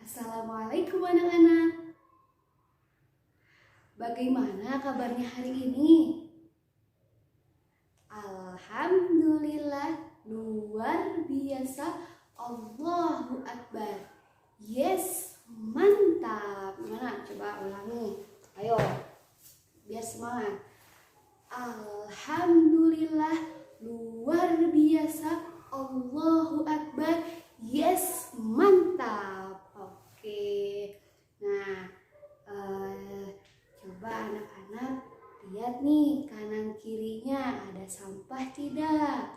Assalamualaikum anak-anak. Bagaimana kabarnya hari ini? Alhamdulillah, luar biasa. Allahu Akbar. Yes, mantap. Mana? Coba ulangi. Ayo, biar semangat. Alhamdulillah, luar biasa. Allahu Akbar. Yes, mantap. Oke. Nah, coba anak-anak lihat nih kanan kirinya ada sampah tidak?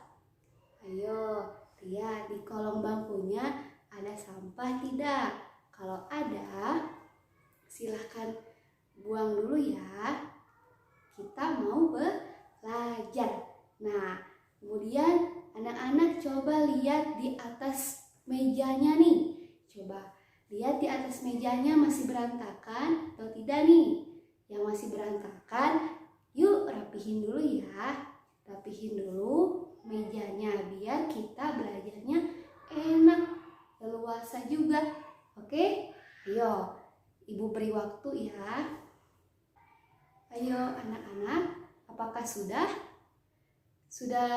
Ayo lihat di kolong bangkunya ada sampah tidak? Kalau ada, silahkan buang dulu ya. Kita mau belajar. Nah, kemudian anak-anak coba lihat di atas mejanya nih. Coba lihat di atas mejanya masih berantakan atau tidak nih? Yang masih berantakan, yuk rapihin dulu ya. Rapihin dulu mejanya biar kita belajarnya enak, leluasa juga. Oke? Ayo, Ibu beri waktu ya. Ayo anak-anak, apakah sudah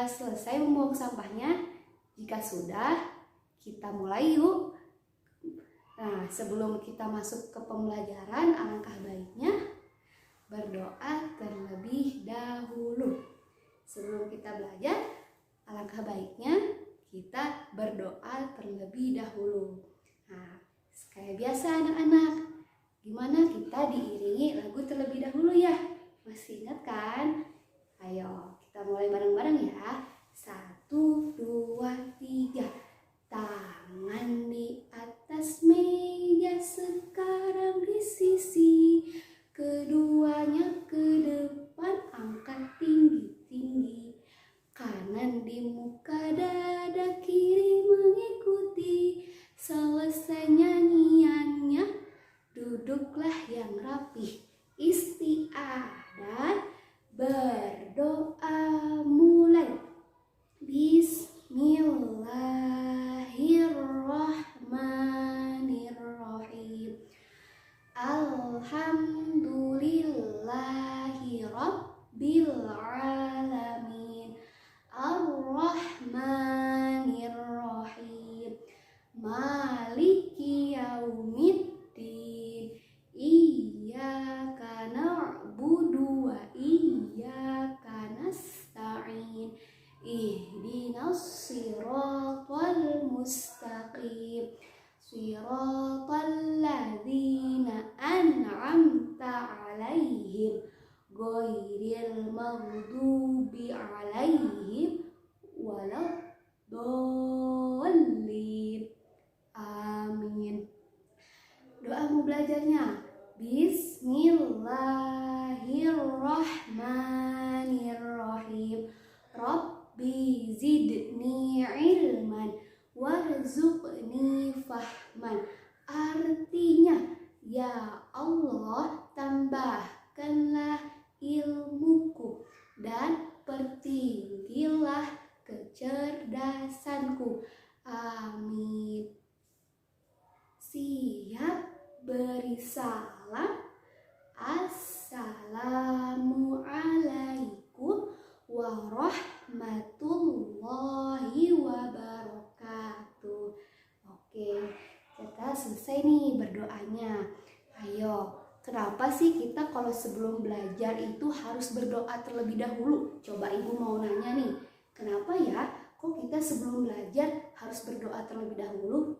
selesai membuang sampahnya? Jika sudah, kita mulai yuk. Nah, sebelum kita masuk ke pembelajaran, alangkah baiknya berdoa terlebih dahulu. Sebelum kita belajar, alangkah baiknya kita berdoa terlebih dahulu. Nah, kayak biasa anak-anak, gimana kita diiringi lagu terlebih dahulu ya? Masih ingat kan? Ayo, kita mulai bareng-bareng ya. 1, 2, 3. Tangan di atas meja, sekarang di sisi, keduanya ke depan, angkat tinggi-tinggi. Kanan di muka dada, kiri mengikuti. Selesai nyanyiannya, duduklah yang rapih. Istiadat, berdoa mulai. Bismillahirrahmanirrahim. Alhamdulillahi rabbil alamin. Ar-Rahmanir-Rahim. Maliki yaumiddin. Iyyaka na'budu wa iyyaka nasta'in. Ihdinas siratal mustaqim. Siratal ladzina an'amta 'alaihim ghairil maghdubi 'alaihim waladdallin. Amin. Doa mau belajarnya. Bismillahirrahmanirrahim. Rabbi zidni ilman warzuqni fahman. Artinya, ya Allah, tambahkanlah ilmuku dan pertinggilah kecerdasanku. Amin. Siap beri salam. Assalamualaikum warahmatullahi wabarakatuh. Oke, kita selesai nih berdoanya. Ayo, kenapa sih kita kalau sebelum belajar itu harus berdoa terlebih dahulu? Coba Ibu mau nanya nih, kenapa ya kok kita sebelum belajar harus berdoa terlebih dahulu?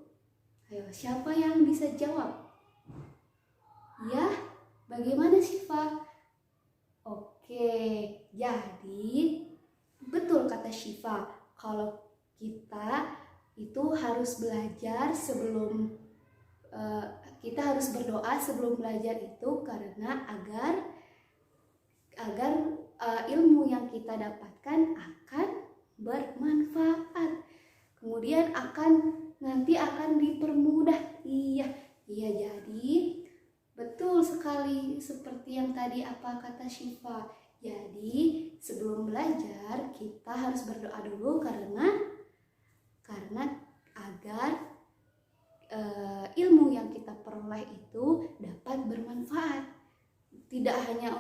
Ayo, siapa yang bisa jawab? Ya, bagaimana Syifa? Oke, jadi betul kata Syifa, kalau kita itu harus belajar sebelum kita harus berdoa sebelum belajar itu karena agar ilmu yang kita dapatkan akan bermanfaat. Kemudian nanti akan dipermudah. Iya, jadi betul sekali seperti yang tadi apa kata Syifa. Jadi sebelum belajar kita harus berdoa dulu karena agar ilmu yang kita soleh itu dapat bermanfaat. Tidak hanya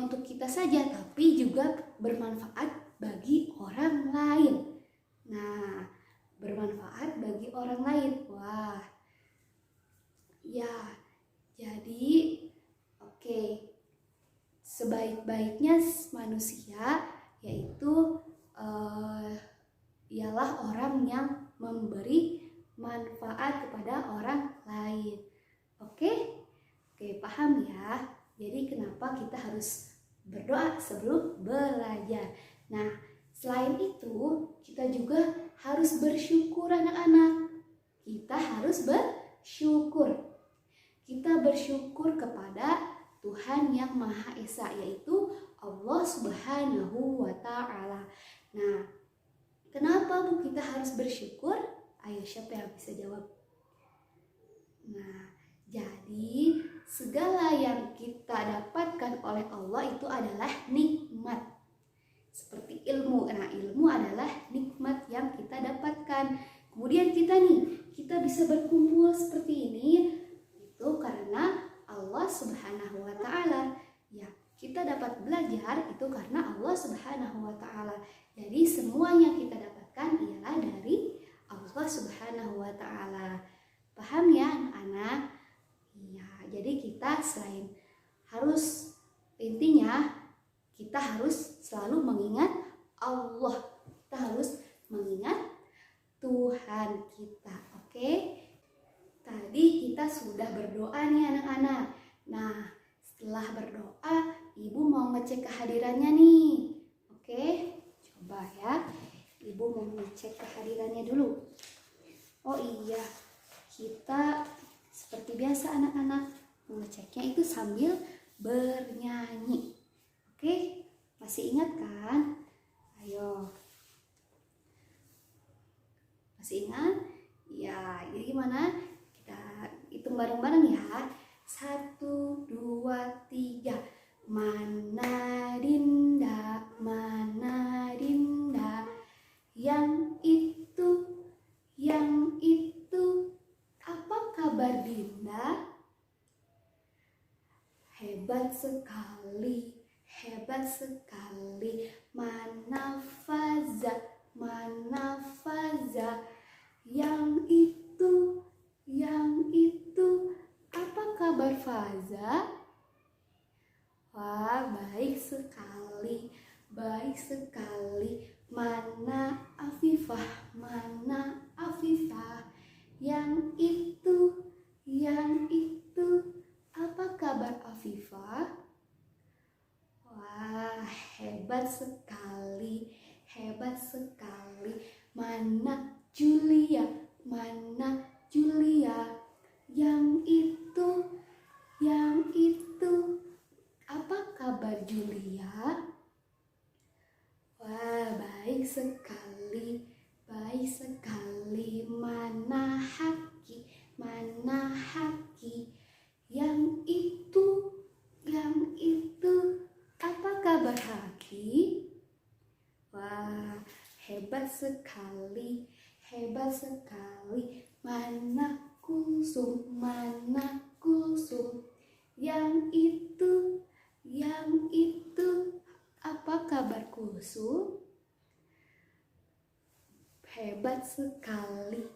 untuk kita saja, tapi juga bermanfaat bagi orang lain. Nah, bermanfaat bagi orang lain. Wah, ya, jadi oke. Sebaik-baiknya manusia yaitu ialah orang yang memberi manfaat kepada orang lain. Oke, paham ya? Jadi kenapa kita harus berdoa sebelum belajar. Nah, selain itu kita juga harus bersyukur anak-anak. Kita harus bersyukur. Kita bersyukur kepada Tuhan yang Maha Esa, yaitu Allah Subhanahu wa Ta'ala. Nah, kenapa Bu kita harus bersyukur? Ayo, siapa yang bisa jawab? Nah, jadi segala yang kita dapatkan oleh Allah itu adalah nikmat. Seperti ilmu. Nah, ilmu adalah nikmat yang kita dapatkan. Kemudian kita bisa berkumpul seperti ini itu karena Allah Subhanahu wa Ta'ala. Ya, kita dapat belajar itu karena Allah Subhanahu wa Ta'ala. Jadi semua yang kita dapatkan ialah dari Allah Subhanahu wa Ta'ala. Paham ya anak-anak? Ya, jadi kita selain harus, intinya kita harus selalu mengingat Allah. Kita harus mengingat Tuhan kita. Oke? Tadi kita sudah berdoa nih anak-anak. Nah, setelah berdoa, Ibu mau ngecek kehadirannya nih. Oke? Coba ya. Ibu mau ngecek kehadirannya dulu. Oh iya, kita seperti biasa anak-anak mengeceknya itu sambil bernyanyi. Oke, masih ingat kan? Ayo. Masih ingat? Ya, jadi gimana? Kita hitung bareng-bareng ya. 1, 2, 3. Mana Dinda, mana Dinda. Yang itu. Apa kabar Dinda? Hebat sekali. Mana Faza. Yang itu. Apa kabar Faza? Wah, baik sekali. Mana Afifah. Yang itu. Apa kabar Afifah? Wah, hebat sekali. Mana Julia. Yang itu. Apa kabar Julia? Wah, baik sekali. Mana Haki. Yang itu. Apa kabar Haki? Wah, hebat sekali. Mana Kulsum. Yang itu. Apa kabar Kulsum? Hebat sekali.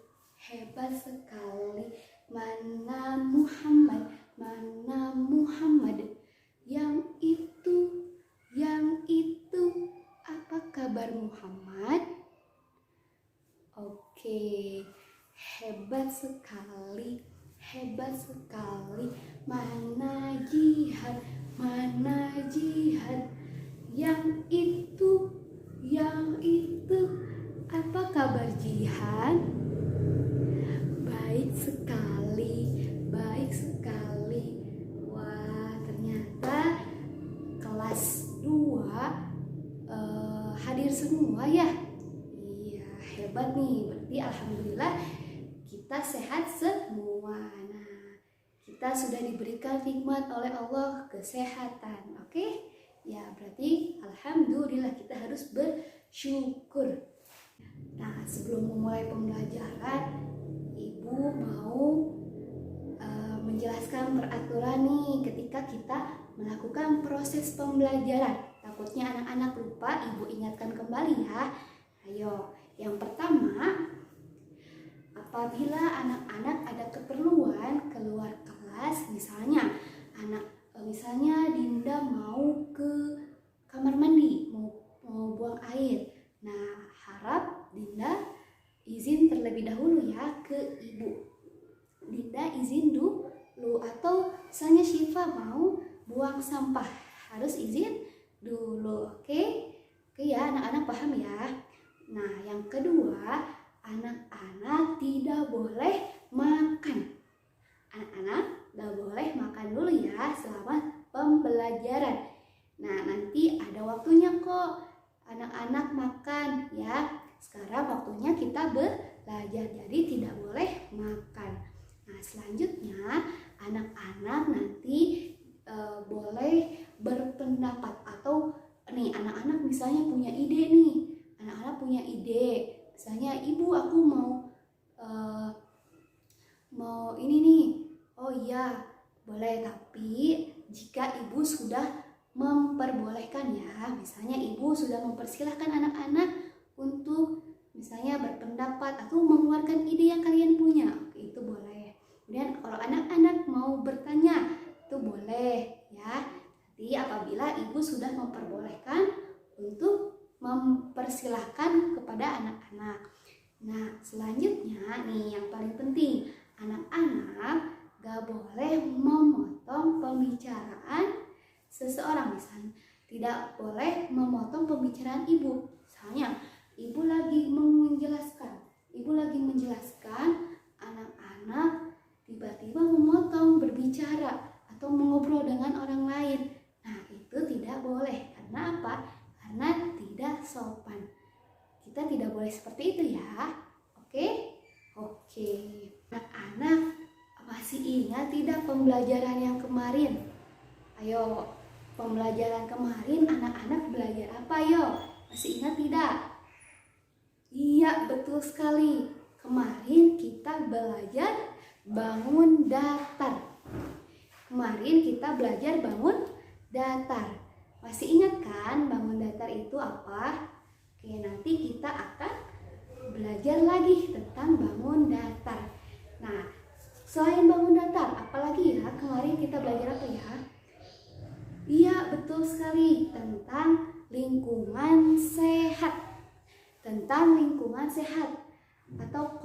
Mana Muhammad. Yang itu. Apa kabar Muhammad? Oke, hebat sekali. Mana Jihad. Yang itu. Apa kabar Jihad? Baik sekali. Wah, ternyata kelas 2 hadir semua ya. Iya, hebat nih. Berarti alhamdulillah kita sehat semua. Nah, kita sudah diberikan nikmat oleh Allah kesehatan. Oke? Ya, berarti alhamdulillah kita harus bersyukur. Nah, sebelum memulai pembelajaran, Ibu mau menjelaskan peraturan nih ketika kita melakukan proses pembelajaran. Takutnya anak-anak lupa, Ibu ingatkan kembali ya. Ayo, yang pertama, apabila anak-anak ada keperluan keluar kelas, misalnya Dinda mau ke kamar mandi, mau buang air. Nah, harap Dinda izin terlebih dahulu ya ke Ibu. Dinda izin dulu, atau misalnya Syifa mau buang sampah, harus izin dulu. Oke ya, anak-anak paham ya. Nah, yang kedua, anak-anak tidak boleh makan. Anak-anak tidak boleh makan dulu ya selama pembelajaran. Nah, nanti ada waktunya kok anak-anak makan ya. Sekarang waktunya kita belajar, jadi tidak boleh makan. Nah, selanjutnya anak-anak nanti boleh berpendapat, atau nih anak-anak misalnya punya ide nih. Anak-anak punya ide, misalnya Ibu aku mau ini nih. Oh iya, boleh, tapi jika Ibu sudah memperbolehkan ya, misalnya Ibu sudah mempersilahkan anak-anak untuk misalnya berpendapat atau mengeluarkan ide yang kalian punya, itu boleh. Kemudian kalau anak-anak mau bertanya, itu boleh ya. Nanti apabila Ibu sudah memperbolehkan untuk mempersilahkan kepada anak-anak. Nah, selanjutnya nih yang paling penting, anak-anak gak boleh memotong pembicaraan seseorang. Misalnya tidak boleh memotong pembicaraan Ibu. Misalnya Ibu lagi menjelaskan, anak-anak tiba-tiba memotong berbicara atau mengobrol dengan orang lain. Nah, itu tidak boleh. Karena apa? Karena tidak sopan. Kita tidak boleh seperti itu ya. Oke. Anak-anak masih ingat tidak pembelajaran yang kemarin? Ayo, pembelajaran kemarin anak-anak belajar apa yo? Masih ingat tidak? Iya, betul sekali. Kemarin kita belajar bangun datar. Masih ingat kan bangun datar itu apa? Oke, nanti kita akan belajar lagi tentang bangun datar. Nah, selain bangun datar, apalagi ya? Kemarin kita belajar apa ya? Iya, betul sekali, tentang lingkungan sehat. Atau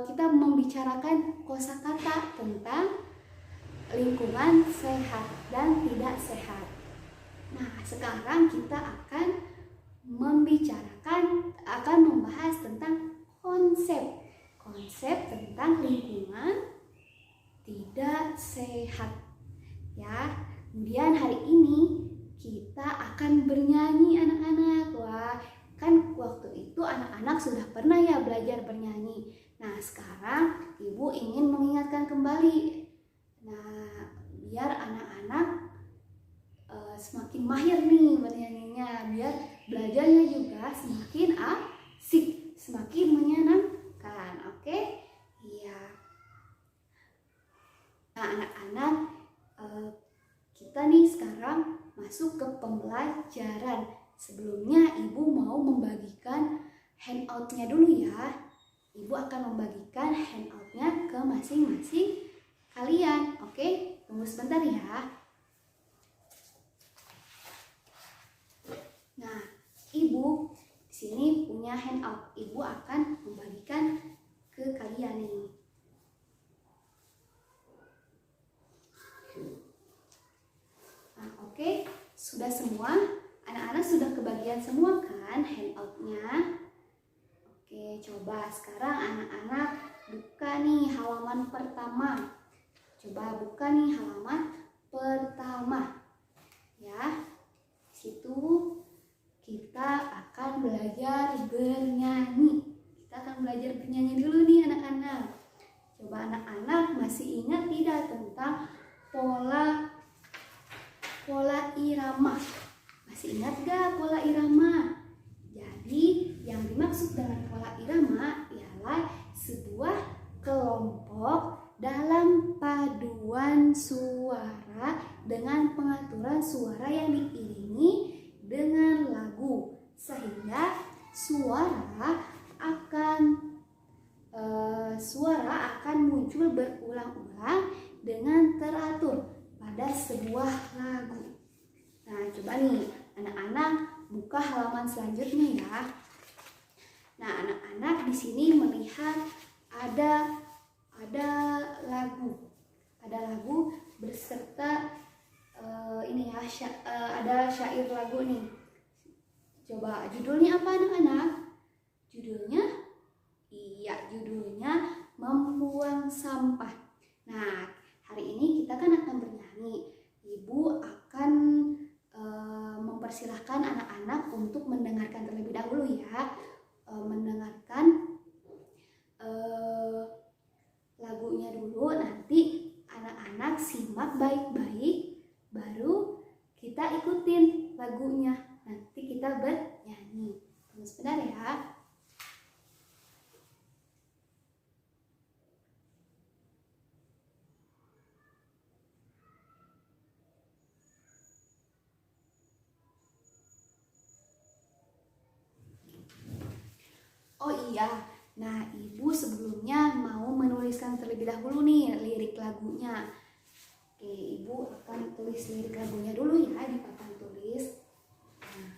kita membicarakan kosakata tentang lingkungan sehat dan tidak sehat. Nah, sekarang kita akan membahas tentang konsep tentang lingkungan tidak sehat ya. Kemudian hari ini kita akan bernyanyi anak-anak. Wah, kan waktu itu anak-anak sudah pernah ya belajar bernyanyi. Nah, sekarang Ibu ingin mengingatkan kembali. Nah, biar anak-anak semakin mahir nih bernyanyinya, biar belajarnya juga semakin asik, semakin menyenangkan. Oke? Iya. Nah, anak-anak, kita nih sekarang masuk ke pembelajaran. Sebelumnya Ibu mau membagikan handout-nya dulu ya. Ibu akan membagikan handout-nya ke masing-masing kalian. Oke? Tunggu sebentar ya. Nah, Ibu di sini punya handout. Ibu akan membagikan ke kalian nih. Nah, oke, sudah semua? Anak-anak sudah kebagian semua kan handout-nya? Oke, coba sekarang anak-anak buka nih halaman pertama. Coba buka nih halaman pertama. Ya, di situ kita akan belajar bernyanyi. Kita akan belajar bernyanyi dulu nih anak-anak. Coba anak-anak masih ingat tidak tentang pola irama? Masih ingat gak pola irama? Jadi yang dimaksud dengan pola irama ialah sebuah kelompok suara yang diiringi dengan lagu, sehingga suara akan muncul berulang-ulang dengan teratur pada sebuah lagu. Nah, coba nih anak-anak buka halaman selanjutnya ya. Nah, anak-anak di sini melihat ada lagu. Ada lagu berserta ada syair lagu nih. Coba judulnya apa anak-anak? Judulnya Membuang Sampah. Nah, hari ini kita kan akan bernyanyi. Ibu akan mempersilahkan anak-anak untuk mendengarkan terlebih dahulu ya. Mendengarkan lagunya dulu, nanti anak-anak simak baik-baik, baru kita ikutin lagunya, nanti kita bernyanyi. Tunggu sebentar ya. Oh iya, nah Ibu sebelumnya mau menuliskan terlebih dahulu nih lirik lagunya. Oke, Ibu akan tulis lirik lagunya dulu ya di papan tulis. Nah,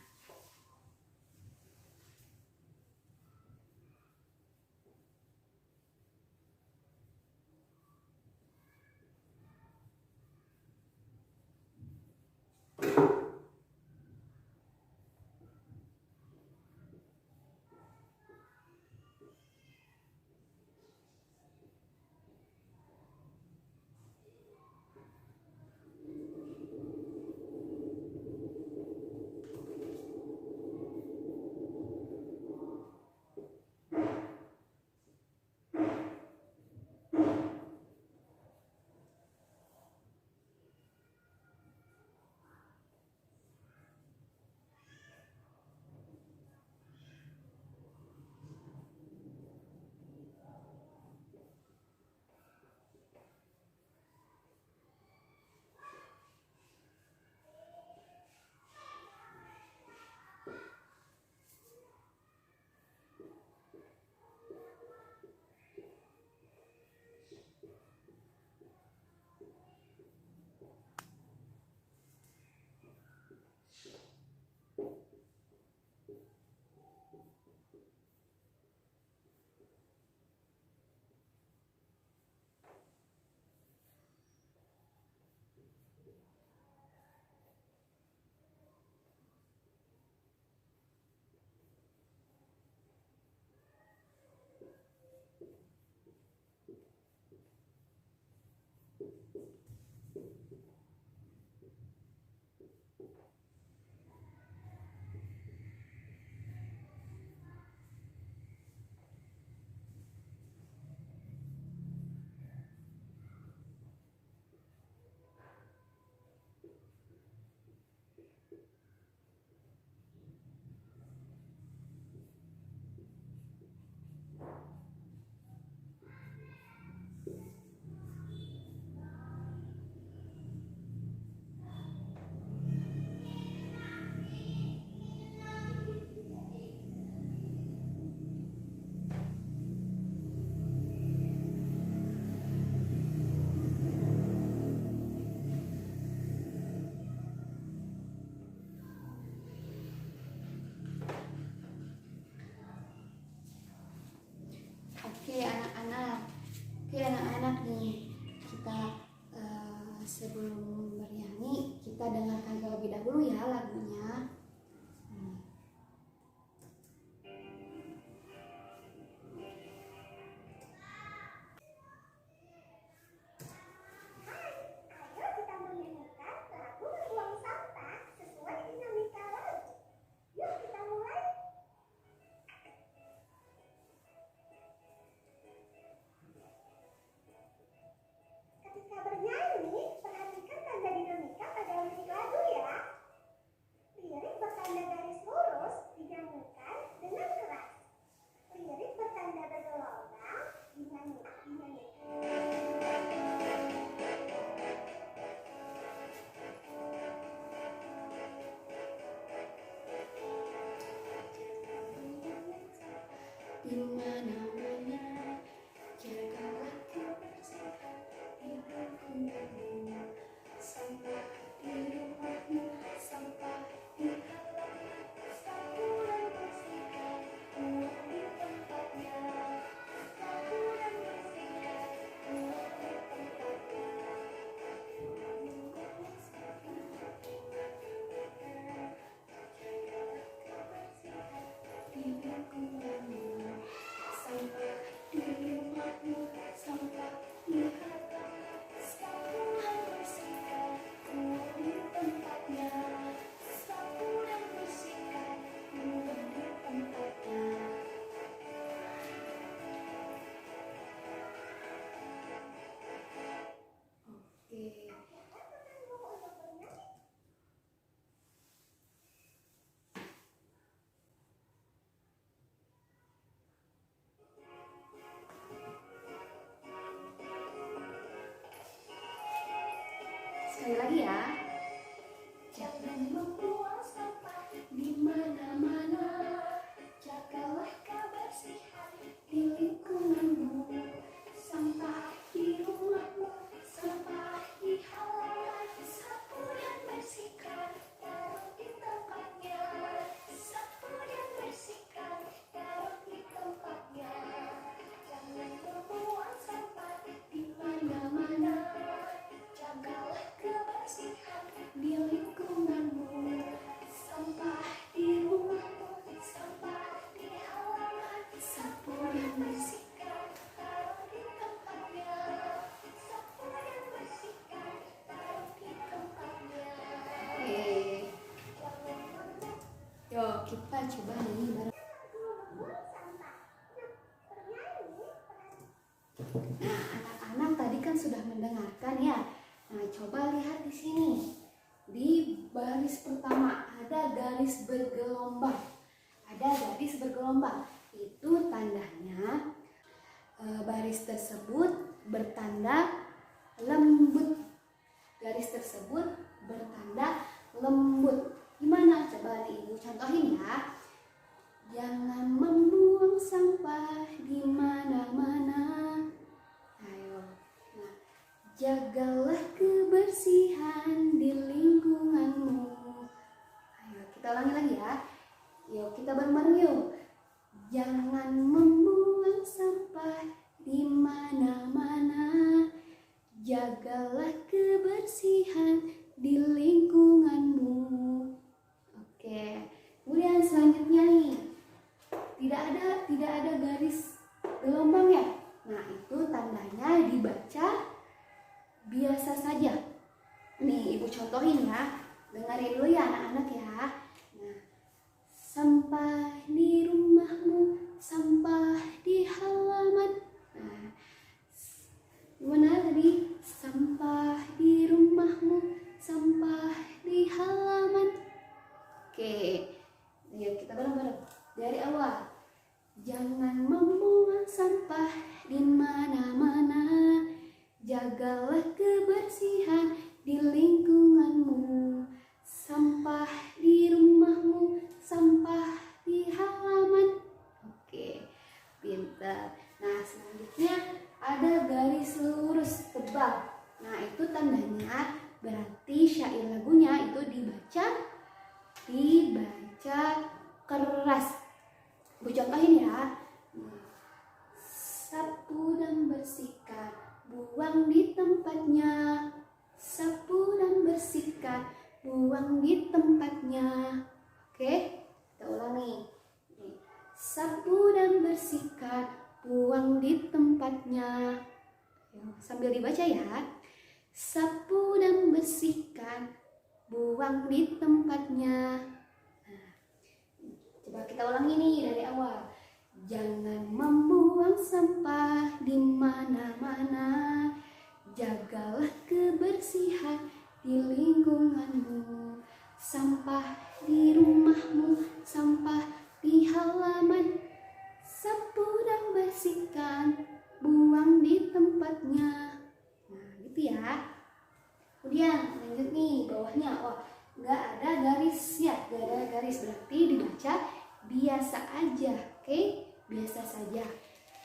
di mana-mana, jagalah kebersihan di lingkunganmu, sampah di rumahmu, sampah di halaman, sapu dan bersihkan, buang di tempatnya, sapu dan bersihkan, buang di tempatnya. Di lingkunganmu, sampah di rumahmu, sampah di halaman, sapu dan bersihkan, buang di tempatnya, sapu dan bersihkan, buang di tempatnya. Oke. Sekali lagi ya. Jangan membuang sampah di mana-mana, jagalah kebersihan di lingkunganmu, sampah di rumahmu, sampah di halaman, sapu dan bersihkan, taruh di tempatnya, sapu dan bersihkan, taruh di tempatnya. Jangan membuang sampah di mana-mana, jagalah kebersihan di lingkunganmu, sampah di rumahmu, sampah di halaman, sapu dan bersihkan, taruh di tempatnya, sapu dan bersihkan, taruh di tempatnya. Yuk kita coba nyanyi bareng. Nah, anak-anak tadi kan sudah mendengarkan ya. Nah, coba lihat di sini. Di baris pertama ada garis bergelombang. Ada garis bergelombang. Itu tandanya baris tersebut bertanda lembut. Garis tersebut bertanda lembut. Gimana? Coba Ibu contohin ya. Jangan membuang sampah di mana-mana. Ayo. Nah, jagalah kebersihan di lingkunganmu. Ayo kita ulangi lagi ya. Yuk kita bareng-bareng yuk. Jangan membuang sampah di mana-mana. Jagalah kebersihan di lingkunganmu. Oke. Kemudian selanjutnya nih. Tidak ada garis gelombang ya. Nah, itu tandanya dibaca biasa saja. Nih, Ibu contohin ya. Dengarin dulu ya anak-anak ya. Nah, sampah di rumahmu, sampah di halaman. Nah, gimana tadi? Sampah di rumahmu, sampah di halaman. Oke, yuk kita bareng-bareng. Dari awal. Jangan membuang sampah di mana-mana. Jagalah kebersihan di lingkunganmu. Sampah di rumahmu, sampah di halaman. Oke, pintar. Nah, selanjutnya ada garis lurus tebal. Nah, itu tandanya berarti syair lagunya itu dibaca keras. Bu contohin ya. Sapu dan bersihkan, buang di tempatnya. Sapu dan bersihkan, buang di tempatnya. Oke, kita ulangi. Sapu dan bersihkan, buang di tempatnya. Sambil dibaca ya. Sapu dan bersihkan, buang di tempatnya. Coba kita ulangi nih dari awal. Jangan membuang sampah di mana-mana. Jagalah kebersihan di lingkunganmu. Sampah di rumahmu, sampah di halaman. Sapu dan bersihkan, buang di tempatnya. Nah, gitu ya. Kemudian lanjut nih bawahnya. Oh, nggak ada garis ya, nggak ada garis, berarti dibaca biasa aja. Oke, biasa saja.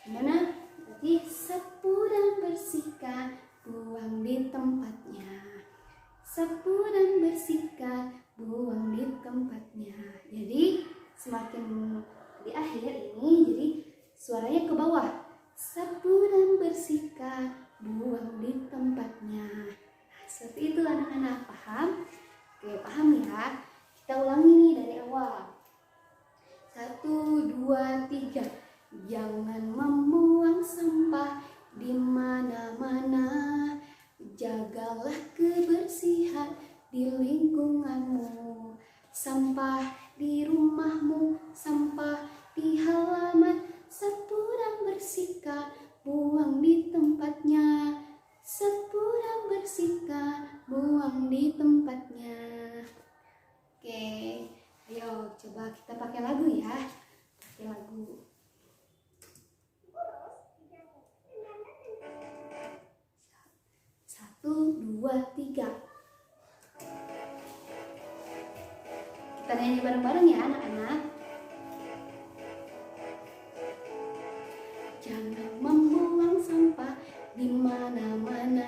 Gimana? Berarti sapu dan bersihkan, buang di tempatnya. Sapu dan bersihkan, buang di tempatnya. Jadi semakin di akhir ini, jadi suaranya ke bawah. Sapu dan bersihkan, buang di tempatnya. Nah, seperti itu anak-anak, paham? Oke, paham ya? Kita ulangi nih dari awal. 1, 2, 3. Jangan membuang sampah di mana-mana. Jagalah kebersihan di lingkunganmu. Sampah di rumahmu, sampah di halaman. Sapu dan bersihkan, buang di tempatnya. Sapu dan bersihkan, buang di tempatnya. Oke, ayo coba kita pakai lagu ya. Pakai lagu. 1, 2, 3. Kita nyanyi bareng-bareng ya anak-anak. Jangan membuang sampah di mana-mana.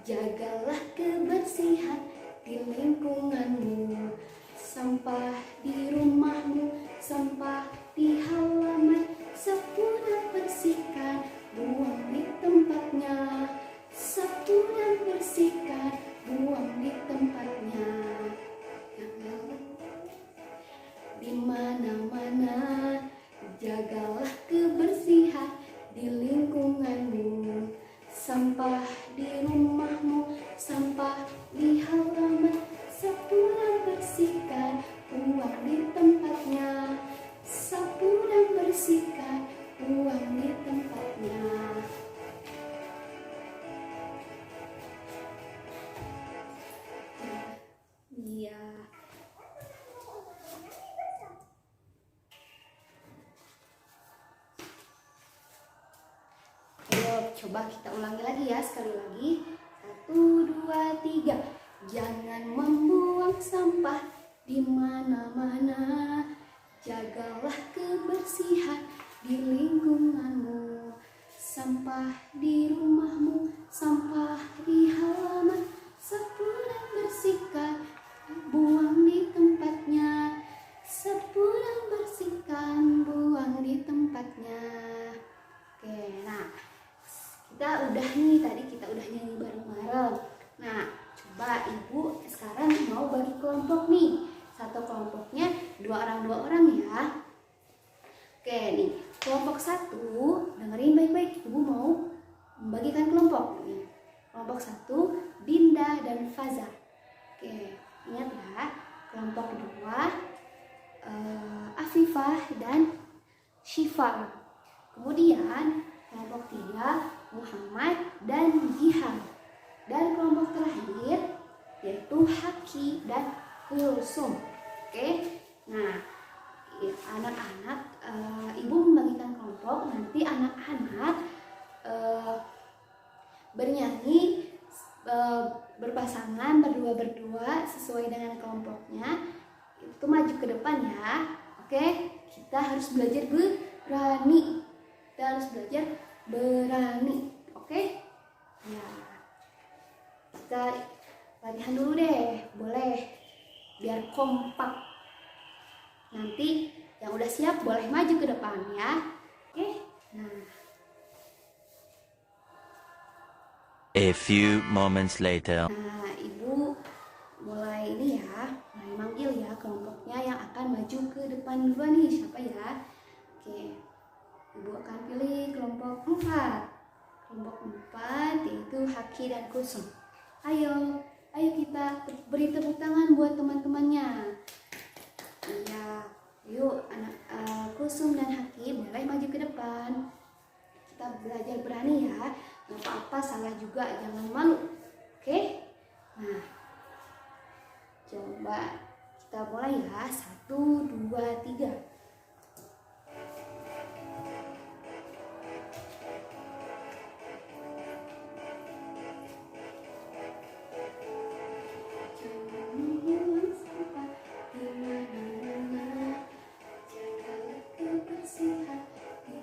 Jagalah kebersihan di lingkunganmu. Sampah di rumahmu, sampah di halaman. Sapu dan bersihkan, buang di tempatnya. Sapu dan bersihkan, buang di tempatnya. Di mana-mana, jagalah kebersihan di lingkunganmu. Sampah di rumahmu, sampah di halaman. Sapu dan bersihkan, buang di tempatnya. Sapu dan bersihkan, buang di tempatnya. Iya. Ayo coba kita ulangi lagi ya, sekali lagi. 1, 2, 3. Jangan membuang sampah di mana-mana. Jagalah kebersihan di lingkunganmu. Sampah di rumahmu, sampah di halaman. Sapu dan bersihkan, buang di tempatnya. Sapu dan bersihkan, buang di tempatnya. Oke, nah kita udah nih, tadi kita udah nyanyi bareng-bareng. Nah, coba ibu sekarang mau bagi kelompok nih. Satu kelompoknya 2 orang ya. Oke nih, kelompok 1, dengerin baik-baik, ibu mau membagikan kelompok nih. Kelompok 1, Dinda dan Faza. Oke, ingat ya. Kelompok 2, Afifah dan Syifa. Kemudian kelompok 3, Muhammad dan Jihan. Dan kelompok terakhir yaitu Haki dan Kulsum. Oke, nah anak-anak, ibu membagikan kelompok. Nanti anak-anak bernyanyi berpasangan, berdua-berdua sesuai dengan kelompoknya. Itu maju ke depan ya. Oke, kita harus belajar berani. Kita harus belajar berani. Oke? Ya. Kita latihan dulu deh, boleh. Biar kompak. Nanti yang udah siap boleh maju ke depan ya. Oke? Nah. A few moments later. Nah, ibu mulai ini ya, mulai manggil ya kelompoknya yang akan maju ke depan duluan nih. Siapa ya? Oke, ibu akan pilih kelompok 4. Kelompok 4 yaitu Haki dan Kulsum. Ayo kita beri tepuk tangan buat teman-temannya. Iya, yuk anak Kulsum dan Haki boleh maju ke depan. Kita belajar berani ya. Nggak apa-apa, salah juga, jangan malu. Oke? Nah, coba kita mulai ya. 1, 2, 3. Di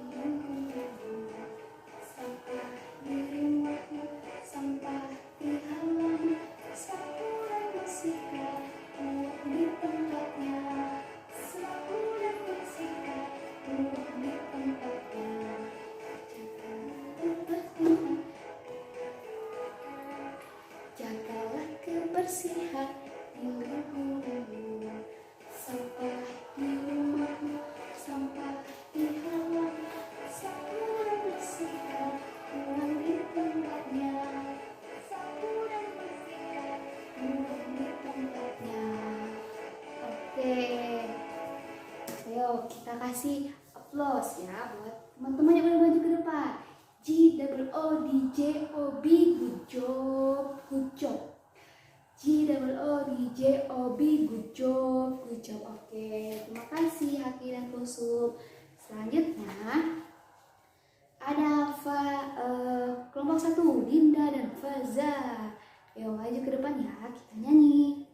kasih applause ya buat teman-teman yang udah maju ke depan. G-O-O-D-J-O-B, good job, good job. G-O-O-D-J-O-B, good job, good job. Oke, terima kasih Haki dan Kusum. Selanjutnya ada kelompok 1, Dinda dan Faza. Ayo maju ke depan ya, kita nyanyi.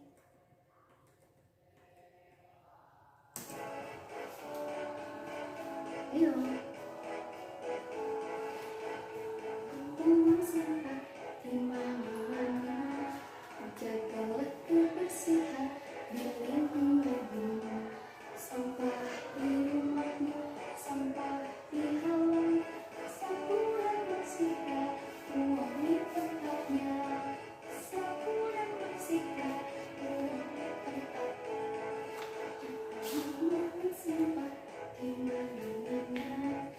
Ayo. Di mana-mana, jagalah kebersihan di lingkunganmu. Sampah di rumahmu, sampah di halaman, sapu dan bersihkan, buang di tempatnya. Sapu dan bersihkan, buang di tempatnya. Jangan sampah di mana-mana,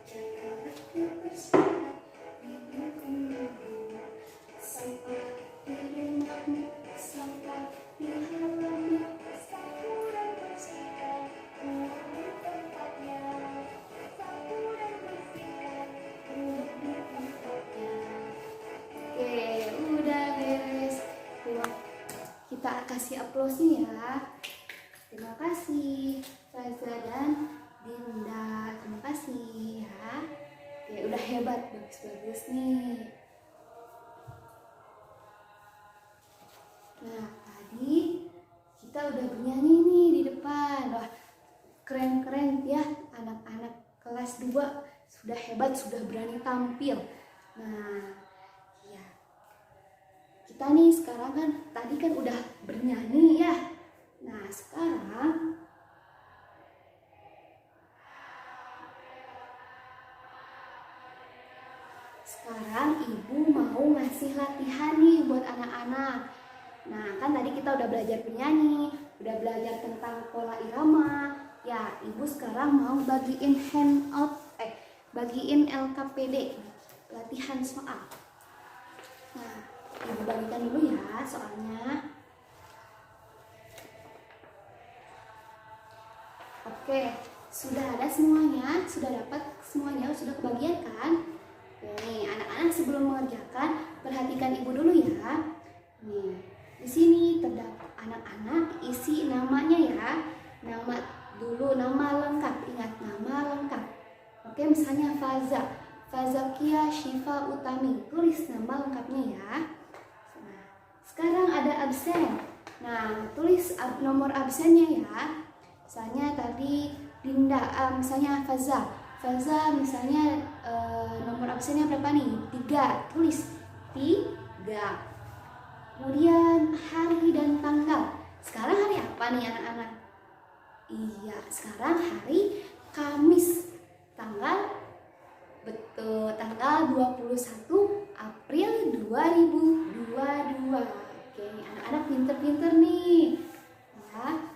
jagalah kebersihan di lingkunganmu. Sampah di rumahmu, sampah di halaman, sapu dan bersihkan, buang di tempatnya. Sapu dan bersihkan, buang di tempatnya. Oke, udah beres. Wah, kita kasih aplausnya ya. Terima kasih Faza dan Dinda. Terima kasih ya. Ya udah hebat, bagus-bagus nih. Nah, tadi kita udah bernyanyi nih di depan. Wah, keren-keren ya, anak-anak kelas 2 sudah hebat, sudah berani tampil. Nah, ya. Kita nih sekarang kan tadi kan udah bernyanyi ya. Nah, sekarang ibu mau ngasih latihan nih buat anak-anak. Nah, kan tadi kita udah belajar bernyanyi, udah belajar tentang pola irama. Ya, ibu sekarang mau bagiin LKPD, latihan soal. Nah, ibu bagikan dulu ya soalnya. Oke, sudah ada semuanya, sudah dapat semuanya, sudah kebagian kan? Nih, anak-anak sebelum mengerjakan, perhatikan ibu dulu ya. Nih, di sini terdapat anak-anak isi namanya ya. Nama dulu, nama lengkap. Ingat nama lengkap. Oke, misalnya Fazakia Syifa Utami. Tulis nama lengkapnya ya. Nah, sekarang ada absen. Nah, tulis nomor absennya ya. Misalnya tadi Dinda, misalnya Faza misalnya nomor absennya berapa nih? 3. Tulis 3. Kemudian hari dan tanggal. Sekarang hari apa nih anak-anak? Iya, sekarang hari Kamis. Tanggal 21 April 2022. Oke, anak-anak pinter-pinter nih. Ya.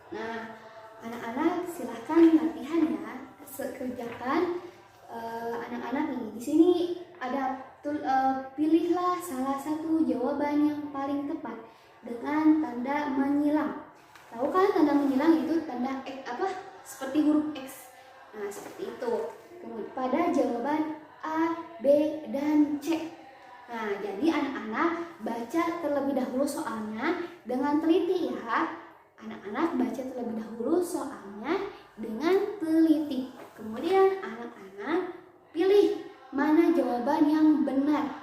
Nah, anak-anak silahkan latihan ya, kerjakan anak-anak nih. Di sini ada pilihlah salah satu jawaban yang paling tepat dengan tanda menyilang. Tahu kan tanda menyilang itu tanda X seperti huruf X. Nah, seperti itu. Kemudian pada jawaban A, B, dan C. Nah, jadi anak-anak baca terlebih dahulu soalnya dengan teliti ya. Anak-anak baca terlebih dahulu soalnya dengan teliti. Kemudian anak-anak pilih mana jawaban yang benar.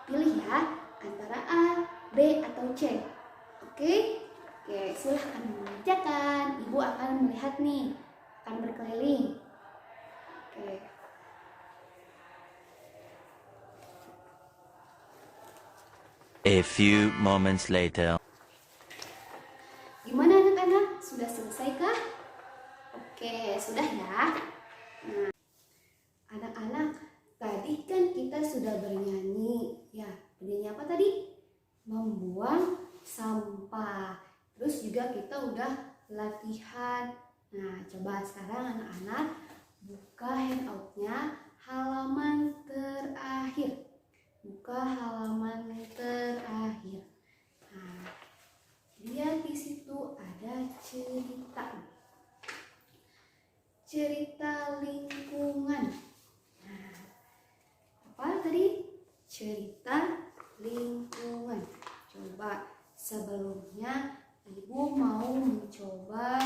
Pilih ya, antara A, B, atau C. Oke? Oke, silahkan mengerjakan. Ibu akan melihat nih, akan berkeliling. Oke. A few moments later. Gimana anak-anak? Sudah selesaikah? Oke, sudah ya. Nah, anak-anak, tadi kan kita sudah bernyanyi. Ya, bernyanyi apa tadi? Membuang sampah. Terus juga kita udah latihan. Nah, coba sekarang anak-anak buka handoutnya halaman terakhir. Buka halaman terakhir. Nah, lihat di situ ada cerita. cerita lingkungan. Nah, apa tadi? Cerita lingkungan. Coba sebelumnya Ibu mau mencoba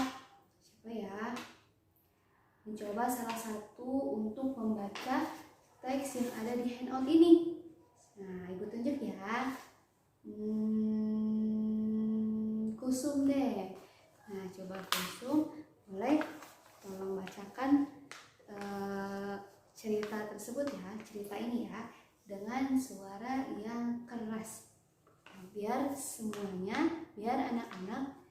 mencoba salah satu untuk membaca teks yang ada di handout ini. Nah, Ibu tunjuk ya. Kusum deh. Nah, coba Kusum, boleh tolong bacakan cerita tersebut ya, cerita ini ya, dengan suara yang keras. Nah, biar semuanya, biar anak-anak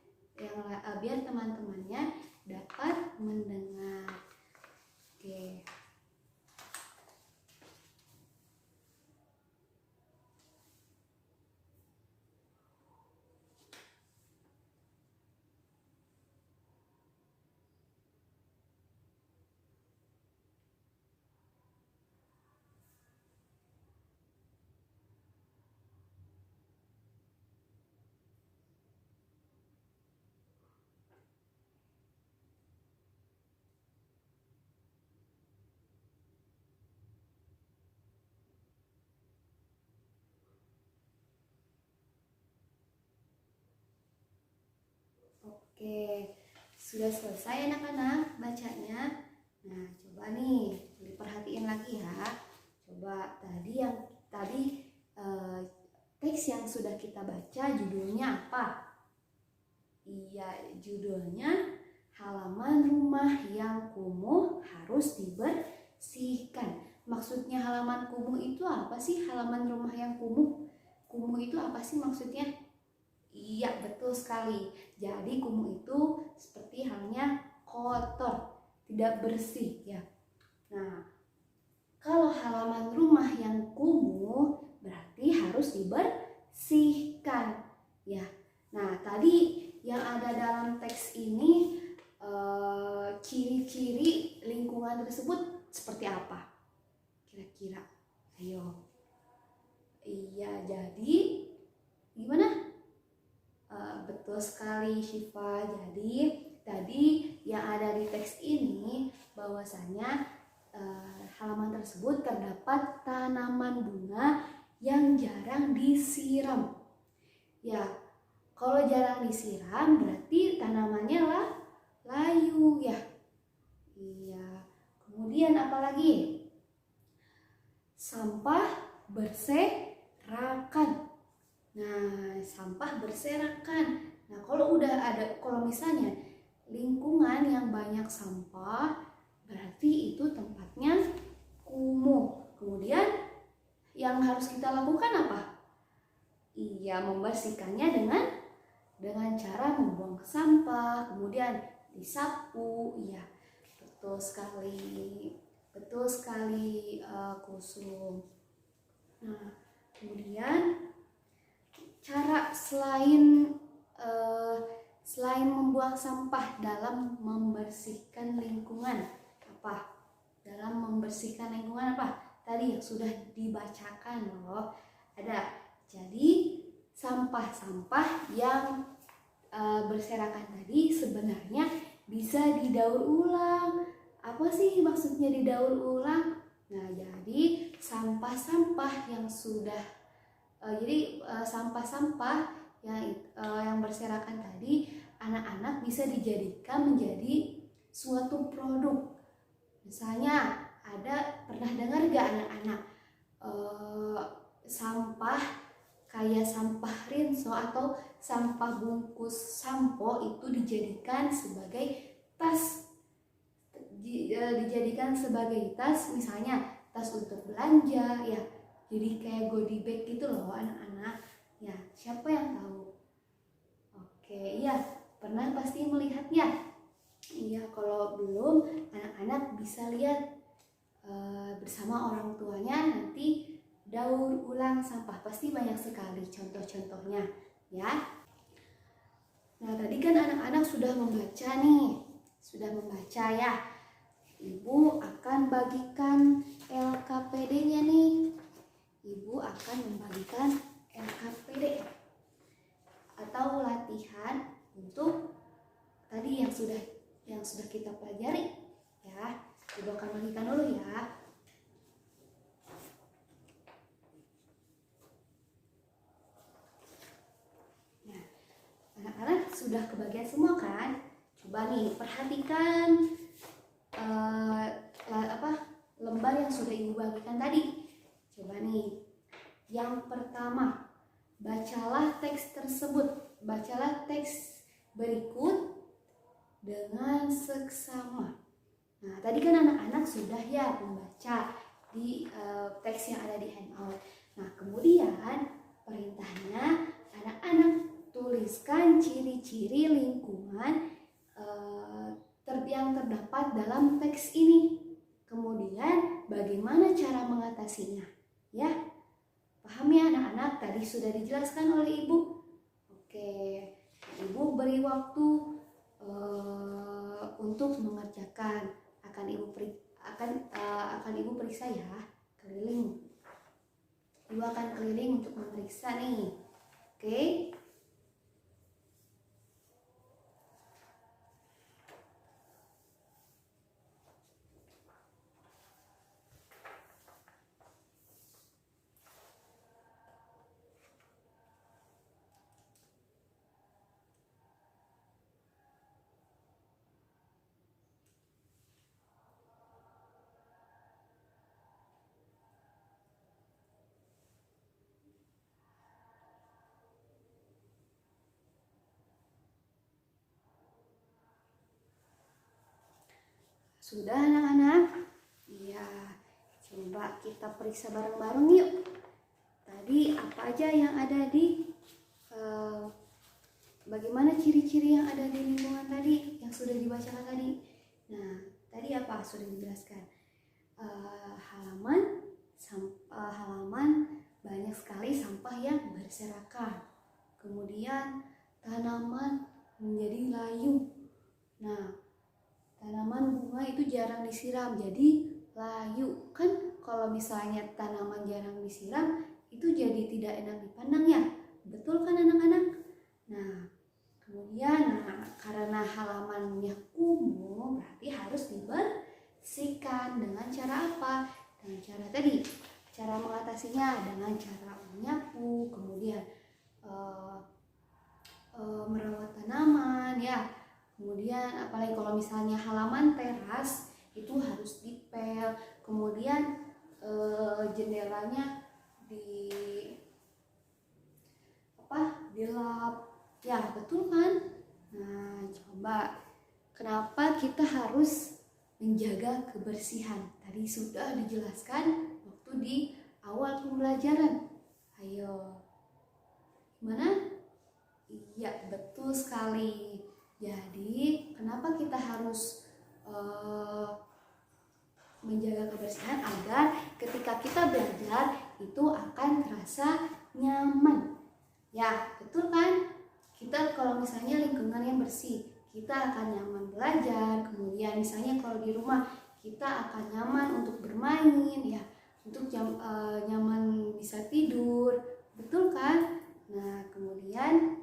biar teman-temannya dapat mendengar. Oke. Oke, sudah selesai anak-anak bacanya. Nah, coba nih diperhatiin lagi ya. Coba tadi teks yang sudah kita baca judulnya apa? Iya, judulnya halaman rumah yang kumuh harus dibersihkan. Maksudnya halaman kumuh itu apa sih? Halaman rumah yang kumuh? Kumuh itu apa sih maksudnya? Iya, betul sekali. Jadi kumuh itu seperti halnya kotor, tidak bersih ya. Nah, kalau halaman rumah yang kumuh berarti harus dibersihkan ya. Nah, tadi yang ada dalam teks ini ciri-ciri lingkungan tersebut seperti apa? Kira-kira. Ayo. Iya, jadi gimana? Betul sekali Syifa. Jadi tadi yang ada di teks ini bahwasanya halaman tersebut terdapat tanaman bunga yang jarang disiram. Ya, kalau jarang disiram berarti tanamannya layu ya. Iya. Kemudian apalagi? Sampah berserakan. Nah, sampah berserakan. Nah, kalau misalnya lingkungan yang banyak sampah, berarti itu tempatnya kumuh. Kemudian yang harus kita lakukan apa? Iya, membersihkannya dengan cara membuang sampah, kemudian disapu. Iya, betul sekali. Betul sekali, Kusum. Nah, kemudian cara selain membuang sampah dalam membersihkan lingkungan apa? Dalam membersihkan lingkungan apa? Tadi yang sudah dibacakan loh. Ada. Jadi sampah-sampah yang berserakan tadi sebenarnya bisa didaur ulang. Apa sih maksudnya didaur ulang? Nah, jadi sampah-sampah yang sudah sampah-sampah yang berserakan tadi anak-anak bisa dijadikan menjadi suatu produk. Misalnya pernah dengar gak anak-anak sampah kayak sampah rinso atau sampah bungkus sampo itu dijadikan sebagai tas, misalnya tas untuk belanja ya. Jadi kayak goodie bag gitu loh anak-anak. Ya, siapa yang tahu? Oke, iya, pernah pasti melihatnya. Iya, kalau belum, anak-anak bisa lihat bersama orang tuanya nanti daur ulang sampah. Pasti banyak sekali contoh-contohnya, ya. Nah, tadi kan anak-anak sudah membaca nih. Sudah membaca ya. Ibu akan bagikan LKPD-nya nih. Ibu akan membagikan LKPD atau latihan untuk tadi yang sudah kita pelajari ya. sudah kebagian semua kan? Coba nih perhatikan lembar yang sudah Ibu bagikan tadi. Coba nih, yang pertama, bacalah teks tersebut. Bacalah teks berikut dengan seksama. Nah, tadi kan anak-anak sudah ya membaca di teks yang ada di handout. Nah, kemudian perintahnya anak-anak tuliskan ciri-ciri lingkungan yang terdapat dalam teks ini. Kemudian bagaimana cara mengatasinya? Ya, paham ya anak-anak? Tadi sudah dijelaskan oleh Ibu. Oke, Ibu beri waktu untuk mengerjakan. Akan Ibu periksa ya, keliling. Ibu akan keliling untuk memeriksa nih. Oke. Sudah anak-anak? Iya, coba kita periksa bareng-bareng yuk. Tadi apa aja yang ada di bagaimana ciri-ciri yang ada di lingkungan tadi yang sudah dibacakan tadi. Nah, tadi apa sudah dijelaskan? Halaman banyak sekali sampah yang berserakan. Kemudian tanaman menjadi layu. Nah, tanaman bunga itu jarang disiram, jadi layu. Kan kalau misalnya tanaman jarang disiram, itu jadi tidak enak dipandang ya. Betul kan anak-anak? Nah, kemudian karena halamannya kumuh, berarti harus dibersihkan. Dengan cara apa? Dengan cara tadi. Cara mengatasinya dengan cara menyapu, kemudian merawat tanaman ya. Kemudian apalagi kalau misalnya halaman teras itu harus dipel, kemudian jendelanya dilap. Ya, betul kan? Nah, coba kenapa kita harus menjaga kebersihan? Tadi sudah dijelaskan waktu di awal pembelajaran. Ayo. Gimana? Iya, betul sekali. Jadi, kenapa kita harus menjaga kebersihan? Agar ketika kita belajar itu akan terasa nyaman. Ya, betul kan? Kita kalau misalnya lingkungannya bersih, kita akan nyaman belajar. Kemudian misalnya kalau di rumah, kita akan nyaman untuk bermain, ya, untuk nyaman bisa tidur. Betul kan? Nah, kemudian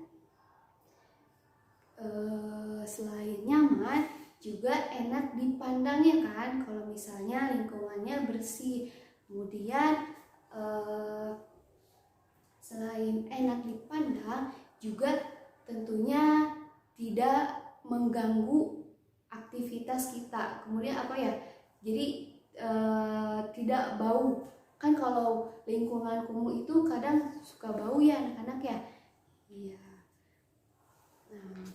selain nyaman juga enak dipandangnya kan kalau misalnya lingkungannya bersih. Kemudian selain enak dipandang juga tentunya tidak mengganggu aktivitas kita. Kemudian apa ya, jadi tidak bau. Kan kalau lingkungan kumuh itu kadang suka bau ya anak-anak ya. Iya. Nah,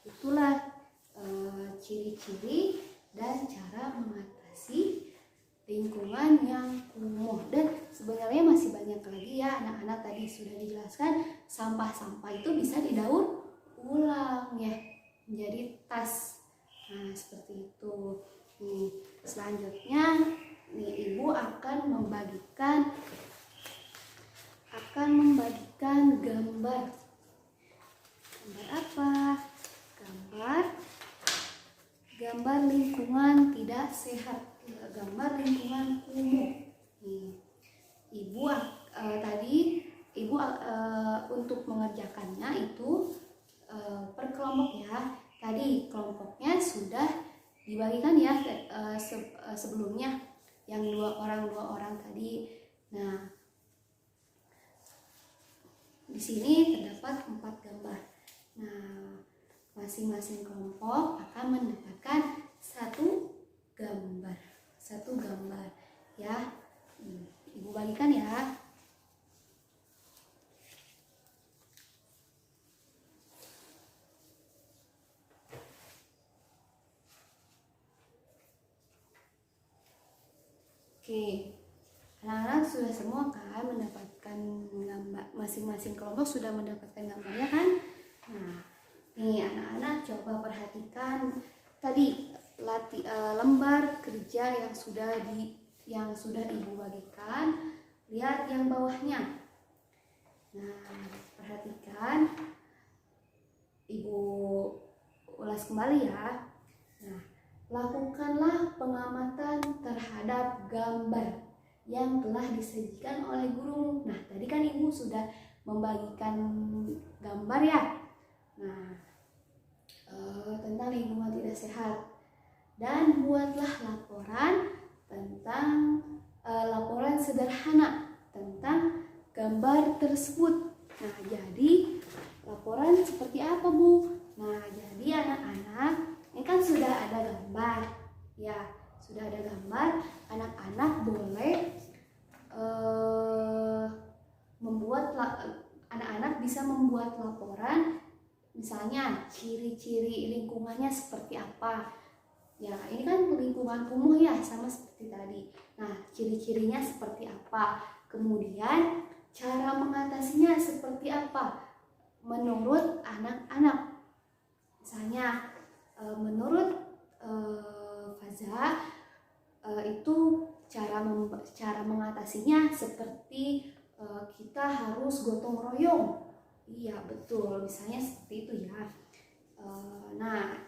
itulah ciri-ciri dan cara mengatasi lingkungan yang kumuh. Dan sebenarnya masih banyak lagi ya anak-anak. Tadi sudah dijelaskan sampah-sampah itu bisa didaur ulang ya menjadi tas. Nah, seperti itu. Nih, selanjutnya nih Ibu akan membagikan gambar. Gambar apa? Gambar lingkungan tidak sehat, gambar lingkungan kumuh. Nih, Ibu untuk mengerjakannya itu per kelompok ya. Tadi kelompoknya sudah dibagikan ya sebelumnya yang dua orang tadi. Nah, di sini terdapat 4 gambar. Nah, masing-masing kelompok akan mendapatkan satu gambar. Satu gambar ya. Ibu bagikan ya. Oke. Anak-anak sudah semua kan mendapatkan gambar, masing-masing kelompok sudah mendapatkan gambarnya kan? Nah, nih anak-anak coba perhatikan tadi lembar kerja yang sudah Ibu bagikan. Lihat yang bawahnya. Nah, perhatikan. Ibu ulas kembali ya. Nah, lakukanlah pengamatan terhadap gambar yang telah disajikan oleh guru. Nah, tadi kan Ibu sudah membagikan gambar ya. Nah, tentang lingkungan tidak sehat. Dan buatlah laporan tentang laporan sederhana tentang gambar tersebut. Nah, jadi laporan seperti apa, Bu? Nah, jadi anak-anak, ini kan sudah ada gambar. Ya, sudah ada gambar, anak-anak boleh anak-anak bisa membuat laporan, misalnya ciri-ciri lingkungannya seperti apa. Ya, ini kan lingkungan kumuh ya, sama seperti tadi. Nah, ciri-cirinya seperti apa, kemudian cara mengatasinya seperti apa menurut anak-anak. Misalnya menurut Faza, itu cara mengatasinya seperti kita harus gotong royong. Iya betul, misalnya seperti itu ya. Nah,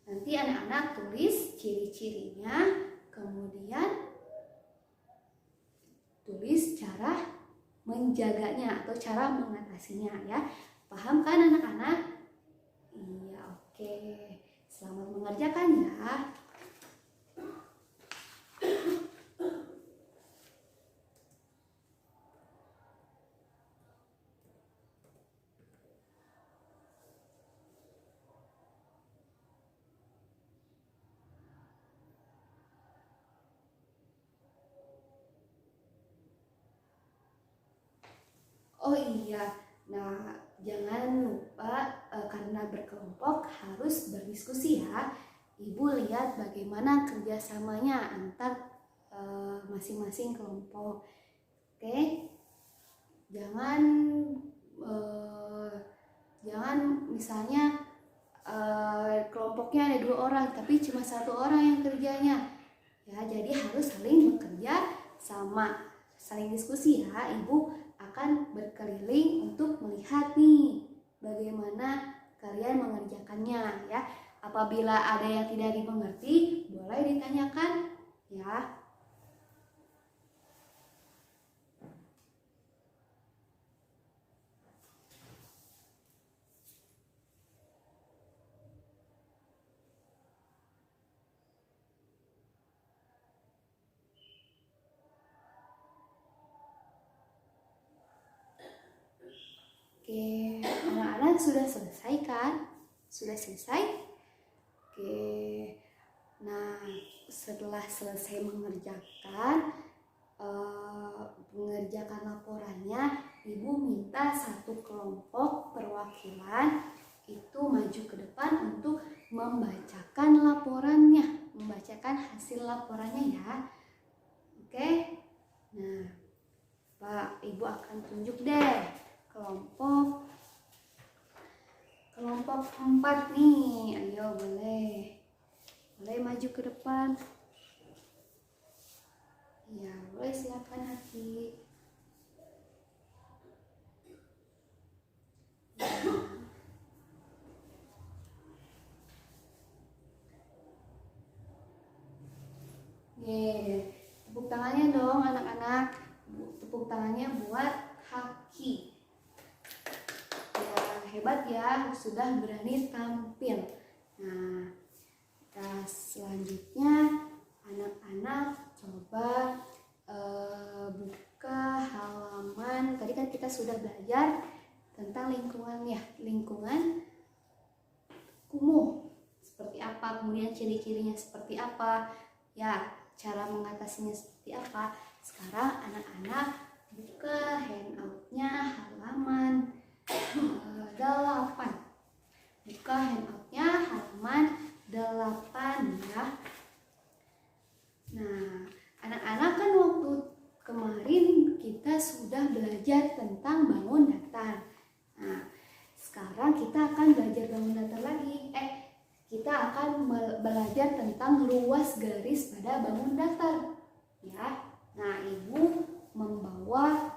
nanti anak-anak tulis ciri-cirinya, kemudian tulis cara menjaganya atau cara mengatasinya ya. Paham kan anak-anak? Iya, oke. Selamat mengerjakan ya. Oh iya, nah jangan lupa karena berkelompok harus berdiskusi ya. Ibu lihat bagaimana kerjasamanya antar masing-masing kelompok. Oke, jangan misalnya kelompoknya ada 2 orang tapi cuma 1 orang yang kerjanya. Ya, jadi harus saling bekerja sama, saling diskusi ya. Ibu akan berkeliling untuk melihat nih bagaimana kalian mengerjakannya ya. Apabila ada yang tidak dimengerti, boleh ditanyakan ya. Oke, anak-anak sudah selesai kan? Sudah selesai? Oke, nah setelah selesai mengerjakan laporannya, Ibu minta satu kelompok perwakilan itu maju ke depan untuk membacakan laporannya, membacakan hasil laporannya ya. Oke, nah Pak, Ibu akan tunjuk deh kelompok 4 nih. Ayo boleh maju ke depan ya. Boleh, silakan Haki ya. Tepuk tangannya dong anak-anak, tepuk tangannya buat Haki. Hebat ya, sudah berani tampil. Nah, selanjutnya anak-anak coba buka halaman. Tadi kan kita sudah belajar tentang lingkungan ya, lingkungan kemudian ciri-cirinya seperti apa, ya cara mengatasinya seperti apa. Sekarang anak-anak buka handout-nya halaman 8. Buka handout-nya halaman 8 ya. Nah, anak-anak kan waktu kemarin kita sudah belajar tentang bangun datar. Nah, sekarang kita akan belajar bangun datar lagi. Kita akan belajar tentang luas garis pada bangun datar. Ya. Nah, Ibu membawa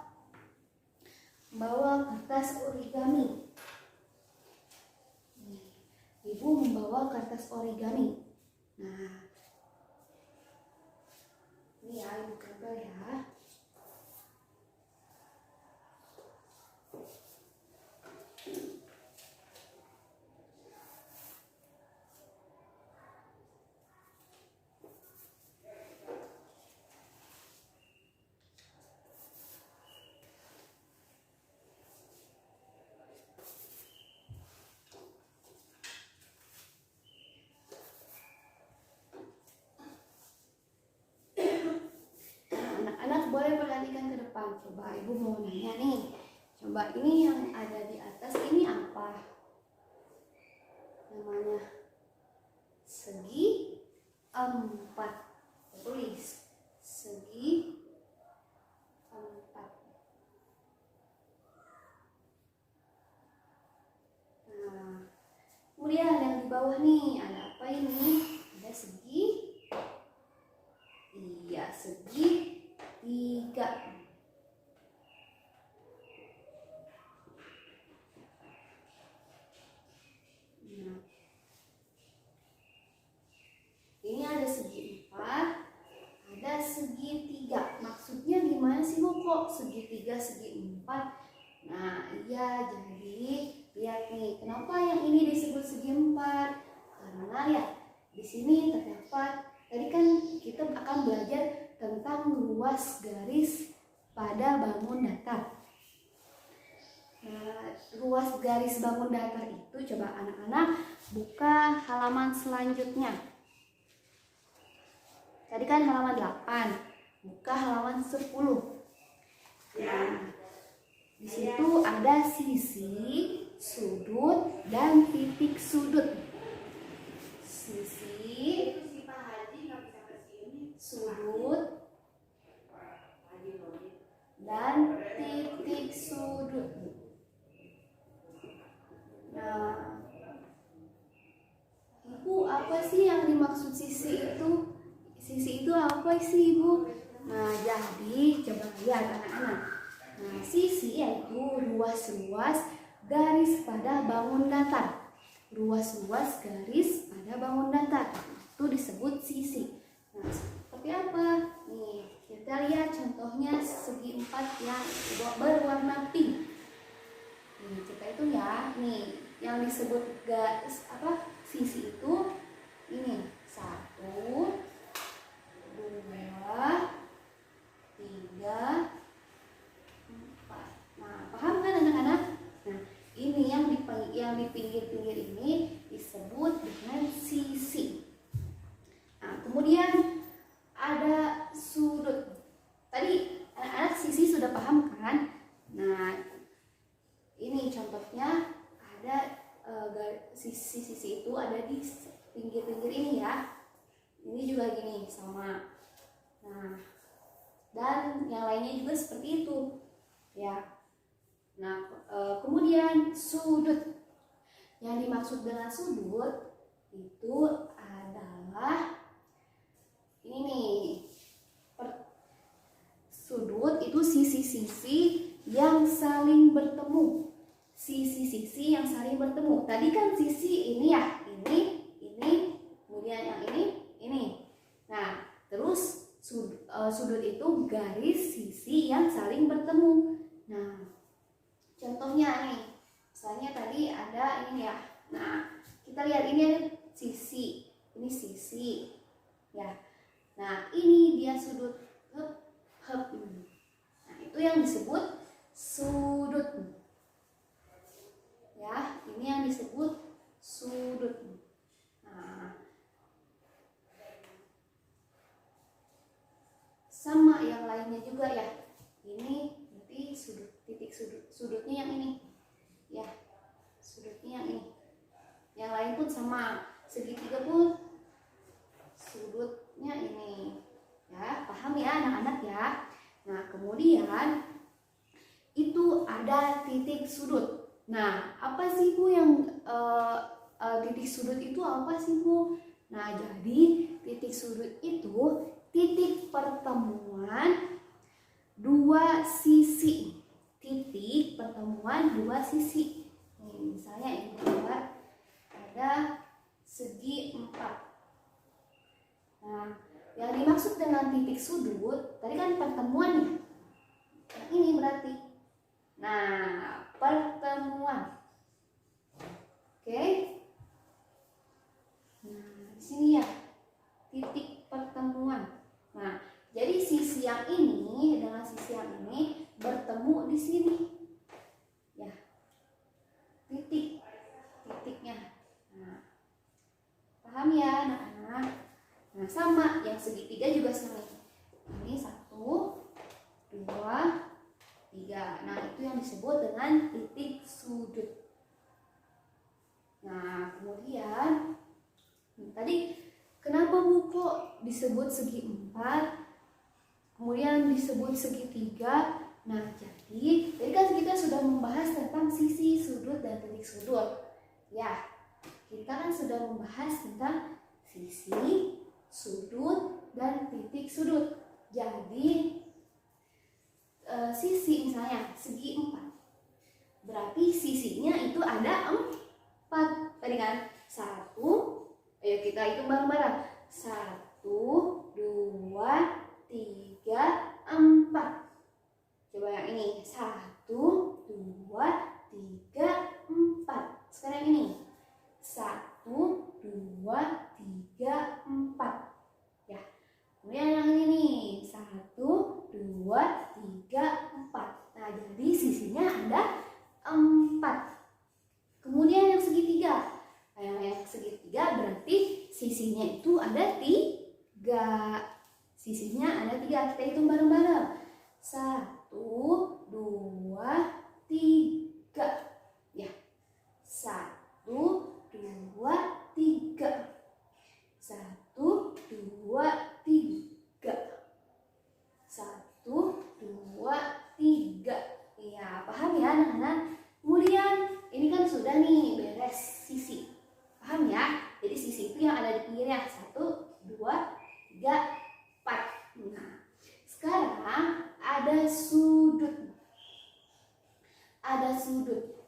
kertas origami. Ibu membawa kertas origami. Nah, ini ya, Ibu gambar ya. Boleh perhatikan ke depan. Coba Ibu mau nanya nih. Coba ini yang ada di atas ini apa? Namanya segi 4. Tulis segi 4. Nah, kemudian yang di bawah nih ada apa ini? Ada segi. Iya, segi 3. Nah, ini ada segi 4, ada segi 3. Maksudnya gimana sih Bu, kok segi 3, segi 4? Nah, iya, jadi lihat nih, kenapa yang ini disebut segi 4? Karena ya di sini terdapat, tadi kan kita akan belajar tentang luas garis pada bangun datar. Nah, luas garis bangun datar itu, coba anak-anak buka halaman selanjutnya. Tadi kan halaman 8, buka halaman 10. Nah, di situ ada sisi, sudut, dan titik sudut. Sisi, sudut, dan titik sudut. Nah, Ibu, apa sih yang dimaksud sisi itu? Sisi itu apa sih, Ibu? Nah, jadi coba lihat anak-anak. Nah, sisi yaitu ruas-ruas garis pada bangun datar. Ruas-ruas garis pada bangun datar itu disebut sisi. Nah, seperti apa? Nih, kita lihat contohnya segi 4 yang berwarna pink. Nih, kita itu ya, nih yang disebut garis sisi itu ini 1, 2, 3, 4. Nah, paham kan anak-anak? Nah, ini yang di pinggir-pinggir ini disebut dengan sisi. Nah, kemudian ada sudut. Tadi anak-anak sisi sudah paham kan? Nah, ini contohnya ada sisi-sisi itu ada di pinggir-pinggir ini ya. Ini juga gini sama. Nah, dan yang lainnya juga seperti itu ya. Nah, kemudian sudut. Yang dimaksud dengan sudut itu adalah ini. Sudut itu sisi-sisi yang saling bertemu. Sisi-sisi yang saling bertemu. Tadi kan sisi ini ya, ini, kemudian yang ini. Nah, terus sudut itu garis sisi yang saling bertemu. Nah, contohnya nih, misalnya tadi ada ini ya. Nah, kita lihat ini ada sisi, ini sisi, ya. Nah, ini dia sudut, Nah, itu yang disebut sudut. Ya, ini yang disebut sudut. Nah, lainnya juga ya. Ini berarti titik sudutnya yang ini. Ya, sudutnya yang ini. Yang lain pun sama. Segitiga pun sudutnya ini. Ya, paham ya anak-anak ya. Nah, kemudian itu ada titik sudut. Nah, apa sih Bu yang titik sudut itu apa sih Bu? Nah, jadi titik sudut itu titik pertemuan dua sisi. Titik pertemuan dua sisi. Nih, misalnya ini ada segi 4. Nah, yang dimaksud dengan titik sudut tadi kan pertemuan ya. Yang ini berarti. Nah, pertemuan. Oke. Nah, di sini ya titik pertemuan. Nah, jadi sisi yang ini dengan sisi yang ini bertemu di sini. Ya. Titiknya. Nah, paham ya anak-anak? Nah, sama yang segitiga juga sama. Ini 1, 2, 3. Nah, itu yang disebut dengan titik sudut. Nah, kemudian tadi kenapa Bu kok disebut segi 4, kemudian disebut segitiga? Nah, jadi tadi kan kita sudah membahas tentang sisi, sudut, dan titik sudut. Ya, kita kan sudah membahas tentang sisi, sudut, dan titik sudut. Jadi sisi misalnya segi 4, berarti sisinya itu ada 4. Tadi kan 1, ayo kita hitung bareng-bareng. 1, 2, 3, 4. Coba yang ini 1, 2, 3, 4. Sekarang ini 1, 2, 3, 4. Ya. Kemudian yang ini nih 1, 2, 3, 4. Nah, jadi sisinya ada 4. Kemudian yang segitiga. Nah, yang segitiga berarti sisinya itu ada 3. Sisinya ada 3. Kita hitung bareng-bareng. 1, 2, 3. Ya. 1, 2, 3. 1, 2, 3. 1, 2, 3. Iya, paham ya anak-anak? Kemudian ini kan sudah nih beres sisi. Paham ya? Jadi sisi itu yang ada di pinggirnya. 1, 2, 3, 4. Nah, sekarang ada sudut. Ada sudut.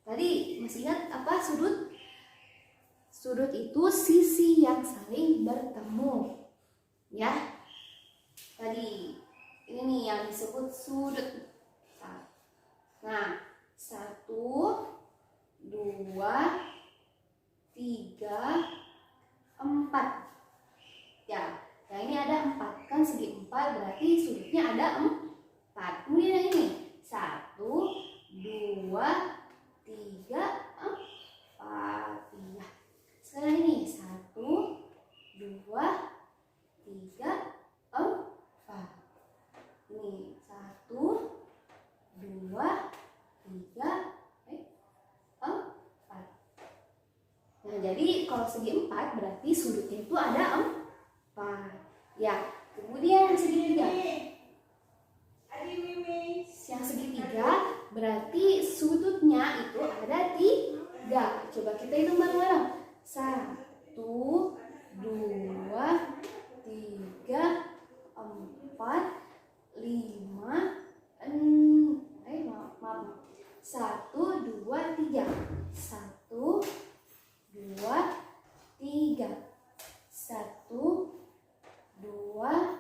Tadi masih ingat apa sudut? Sudut itu sisi yang saling bertemu. Ya. Tadi ini nih yang disebut sudut. Nah, 1, 2, 3, 4. Ya, yang ini ada 4. Kan segi 4 berarti sudutnya ada 4. Kemudian yang ini 1, 2, 3, 4. Iya. Sekarang ini 1, 2, 3, 4. Ini 1, 2, 3, 4. Nah, jadi kalau segi 4 berarti sudutnya itu ada 4. Ya, kemudian segitiga. Yang segitiga berarti sudutnya itu ada 3. Coba kita hitung bareng-bareng. 1, 2, 3, 4, 5, 6. Maaf. 1, 2, 3. 1, 2, 3. 1, 2,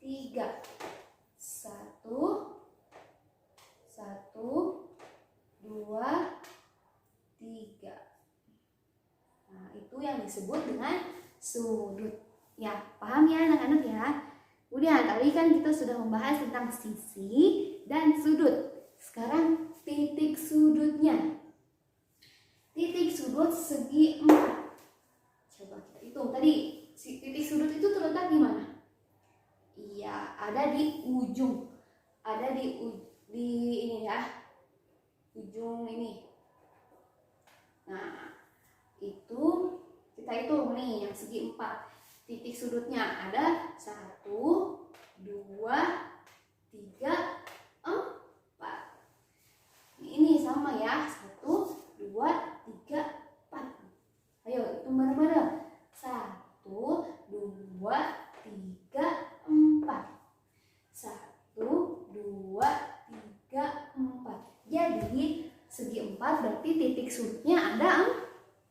3. 1, 2, 3. Nah, itu yang disebut dengan sudut. Ya, paham ya anak-anak ya? Udah, tadi kan kita sudah membahas tentang sisi dan sudut. Sekarang titik sudutnya. Titik sudut segi 4. Coba kita hitung. Tadi titik sudut itu terletak di mana? Iya, ada di ujung, ada di ini ya, ujung ini. Nah, itu kita hitung nih yang segi 4. Titik sudutnya ada 1, 2, 3, 4. Ini sama ya, 1, 2, 3, 4. Ayo hitung bareng-bareng. 1, 2, 3, 4. 1, 2, 3, 4. Jadi segi 4 berarti titik sudutnya ada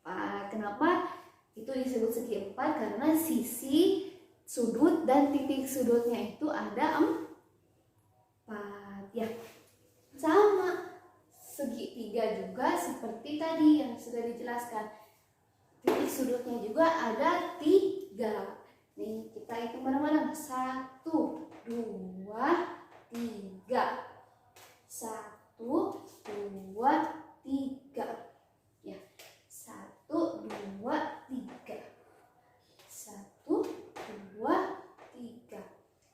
4. Kenapa itu disebut segi 4? Karena sisi sudut dan titik sudutnya itu ada 4 ya. Sama segi 3 juga seperti tadi yang sudah dijelaskan, titik sudutnya juga ada 3. Nih kita hitung bareng-bareng. 1, 2, 3. 1, 2, 3 ya. 1, 2, 3. 1, 2, 3.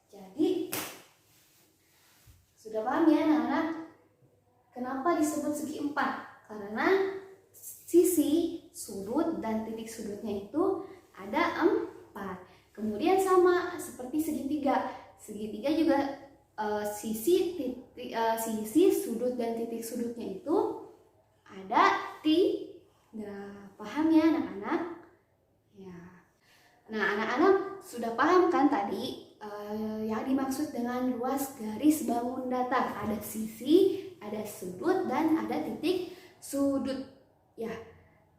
Jadi sudah paham ya anak-anak kenapa disebut segi 4? Karena sisi sudut dan titik sudutnya itu ada 4. Kemudian sama seperti segitiga. Segitiga juga sisi sudut dan titik sudutnya itu ada 3. Paham ya anak-anak? Ya. Nah, anak-anak sudah paham kan tadi yang dimaksud dengan ruas garis bangun datar? Ada sisi, ada sudut, dan ada titik sudut. Ya.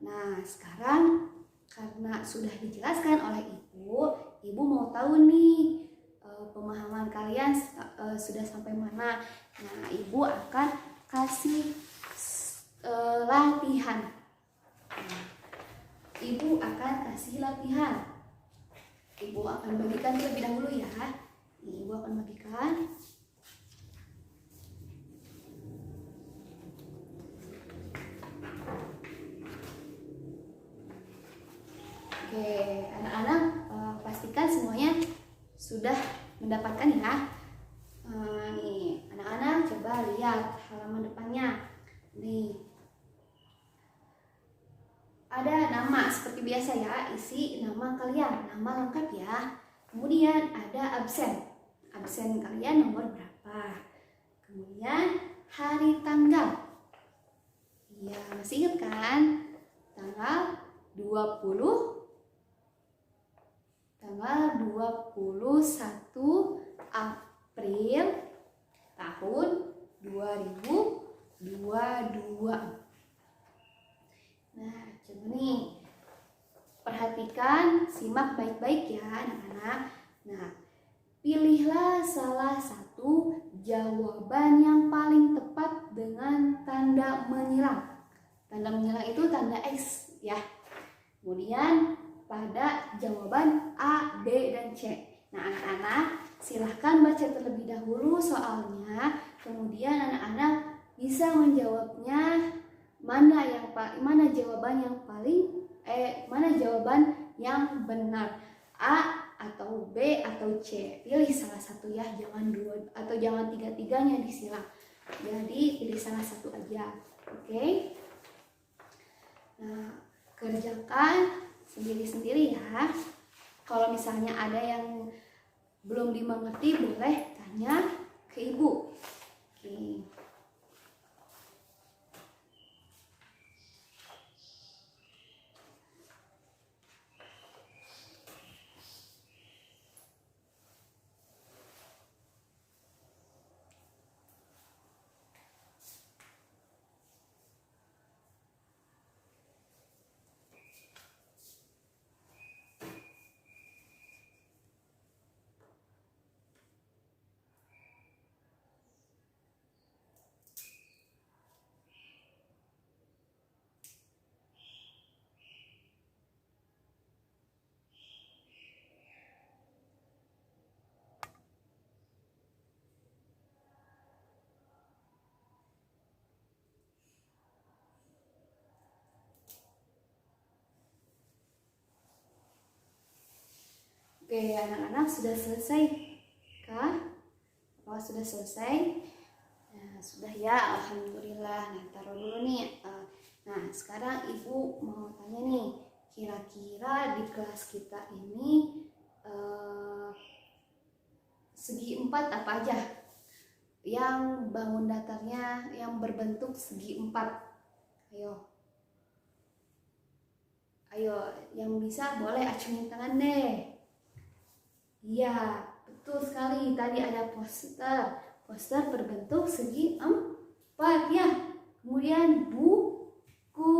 Nah, sekarang karena sudah dijelaskan oleh Ibu mau tahu nih pemahaman kalian sudah sampai mana. Nah, Ibu akan kasih latihan. Ibu akan kasih latihan. Ibu akan bagikan terlebih dahulu ya. Ibu akan bagikan. Oke, anak-anak pastikan semuanya sudah mendapatkan ya. Nih, anak-anak coba lihat halaman depannya. Nih, ada nama seperti biasa ya, isi nama kalian, nama lengkap ya. Kemudian ada absen. Absen kalian nomor berapa? Kemudian hari tanggal. Ya, masih ingat kan? Tanggal 21 April tahun 2022. Nah, coba nih perhatikan, simak baik-baik ya anak-anak. Nah, pilihlah salah satu jawaban yang paling tepat dengan tanda menyilang. Tanda menyilang itu tanda X ya. Kemudian pada jawaban A, B, dan C. Nah, anak-anak silahkan baca terlebih dahulu soalnya. Kemudian anak-anak bisa menjawabnya mana jawaban yang benar, A atau B atau C. Pilih salah satu ya, jangan dua atau jangan tiga-tiganya disilang. Jadi pilih salah satu aja. Oke? Nah, kerjakan sendiri-sendiri ya. Kalau misalnya ada yang belum dimengerti boleh tanya ke Ibu. Oke. Oke, anak-anak sudah selesai Ya, apakah sudah selesai? Nah, sudah ya, alhamdulillah. Nah, taruh dulu nih. Nah, sekarang ibu mau tanya nih, kira-kira di kelas kita ini segi 4 apa aja yang bangun datarnya yang berbentuk segi 4? Ayo, yang bisa boleh acungin tangan deh. Iya, betul sekali. Tadi ada poster berbentuk segi 4 ya. Kemudian buku.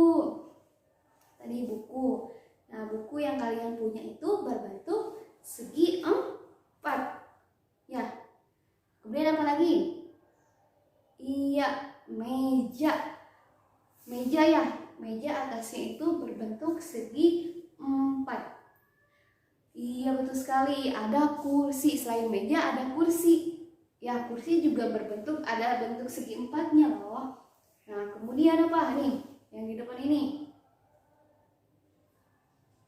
Tadi buku. Nah, buku yang kalian punya itu berbentuk segi 4. Ya. Kemudian apa lagi? Iya, meja. Meja ya. Meja atasnya itu berbentuk segi 4. Iya, betul sekali. Ada kursi. Selain meja ada kursi. Ya, kursi juga ada bentuk segi 4-nya loh. Nah, kemudian apa nih yang di depan ini?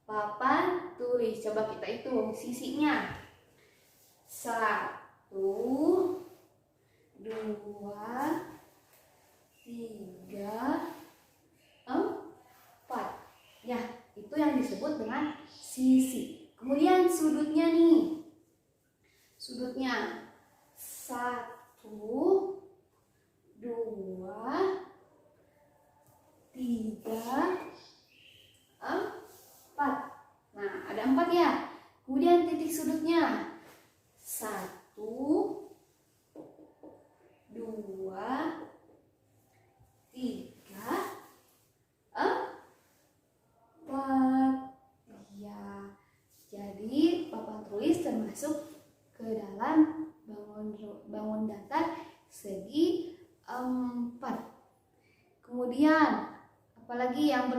Papan tulis. Coba kita hitung sisinya. 1, 2, 3, 4. Ya, itu yang disebut dengan sisi. Kemudian sudutnya nih. Sudutnya 1, 2, 3, 4. Nah, ada 4 ya. Kemudian titik sudutnya 1, 2, 3, 4. Ya, jadi papan tulis termasuk ke dalam bangun datar segi 4. Kemudian apalagi yang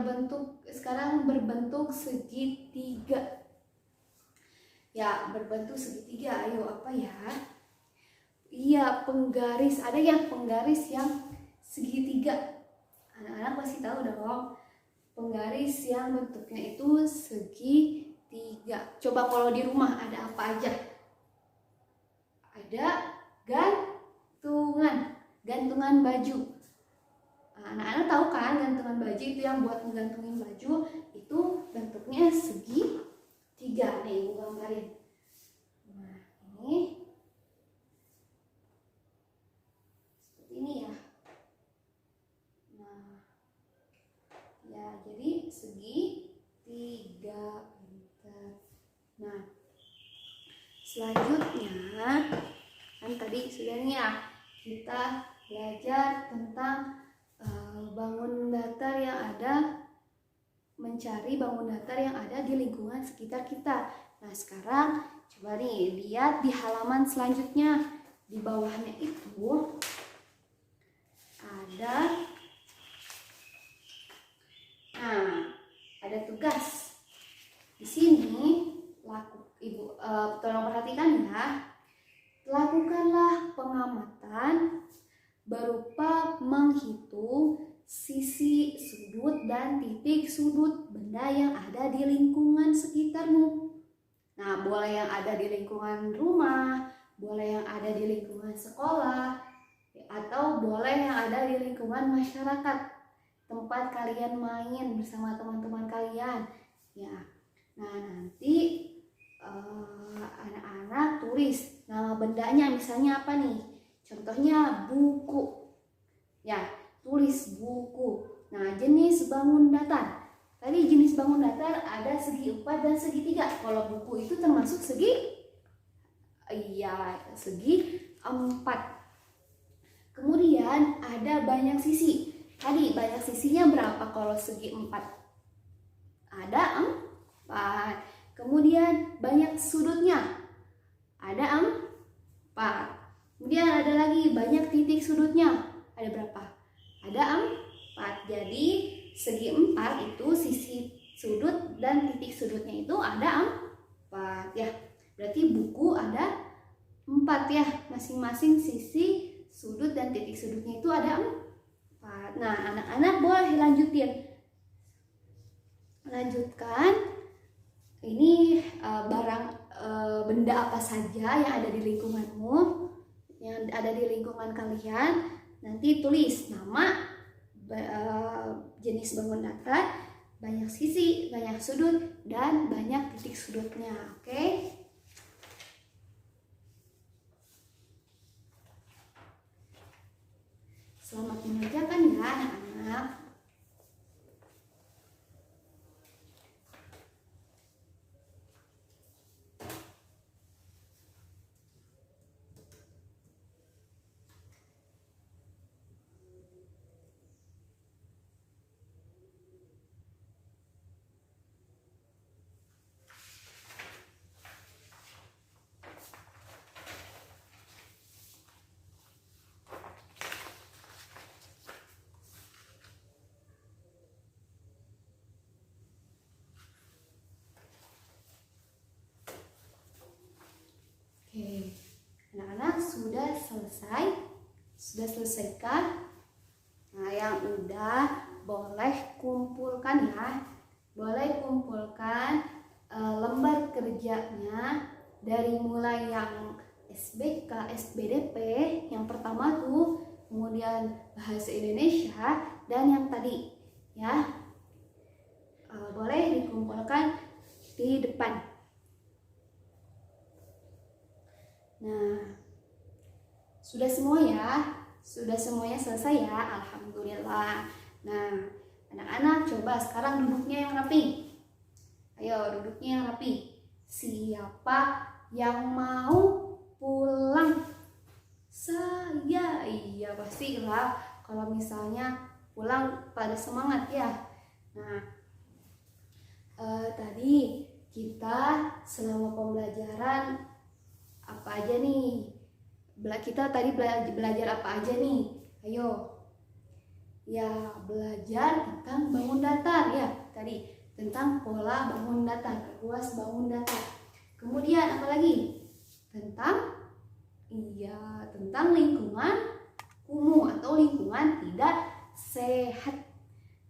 sekarang berbentuk segitiga. Ya, berbentuk segitiga. Ayo, apa ya? Iya, penggaris. Ada yang penggaris yang segitiga. Anak-anak pasti tahu dong. Penggaris yang bentuknya itu segitiga. Coba kalau di rumah ada apa aja? Ada gantungan baju. Anak-anak tahu kan, gantungan baju itu yang buat menggantungin baju itu bentuknya segitiga. Nih, ibu gambarin. Nah, ini seperti ini ya. Nah, ya, jadi segitiga. Nah, selanjutnya kan tadi sudah nih ya, kita belajar tentang bangun datar yang ada, mencari bangun datar yang ada di lingkungan sekitar kita. Nah, sekarang coba nih lihat di halaman selanjutnya. Di bawahnya itu ada tugas. Di sini tolong perhatikan ya. Lakukanlah pengamatan berupa menghitung sisi sudut dan titik sudut benda yang ada di lingkungan sekitarmu. Nah, boleh yang ada di lingkungan rumah, boleh yang ada di lingkungan sekolah, atau boleh yang ada di lingkungan masyarakat, tempat kalian main bersama teman-teman kalian. Ya, nah nanti anak-anak tulis nama bendanya, misalnya apa nih? Contohnya buku. Ya, tulis buku. Nah, jenis bangun datar. Tadi jenis bangun datar ada segi 4 dan segitiga. Kalau buku itu termasuk segi 4. Kemudian ada banyak sisi. Tadi banyak sisinya berapa kalau segi 4? Ada 4. Kemudian banyak sudutnya. Ada 4. Kemudian ada lagi banyak titik sudutnya. Ada berapa? Ada 4. Jadi segi 4 itu sisi sudut dan titik sudutnya itu ada 4 ya. Berarti buku ada 4 ya. Masing-masing sisi sudut dan titik sudutnya itu ada 4. Nah, anak-anak boleh lanjutkan. Ini benda apa saja yang ada di lingkunganmu, yang ada di lingkungan kalian. Nanti tulis nama, jenis bangun datar, banyak sisi, banyak sudut, dan banyak titik sudutnya. Oke? Selamat mengerjakan ya anak-anak. Oke, anak-anak sudah selesaikan? Nah, yang udah boleh kumpulkan ya. Boleh kumpulkan lembar kerjanya dari mulai yang SBK, SBDP, yang pertama tuh, kemudian bahasa Indonesia, dan yang tadi ya. Boleh dikumpulkan di depan. Nah, sudah semua ya? Sudah semuanya selesai ya? Alhamdulillah. Nah, anak-anak coba sekarang duduknya yang rapi. Ayo duduknya yang rapi. Siapa yang mau pulang? Saya. Iya pastilah kalau misalnya pulang pada semangat ya. Nah, tadi kita selama pembelajaran apa aja nih? Kita tadi belajar apa aja nih? Ayo. Ya, belajar tentang bangun datar ya. Tadi tentang pola bangun datar, ruas bangun datar. Kemudian apa lagi? Tentang lingkungan kumuh atau lingkungan tidak sehat.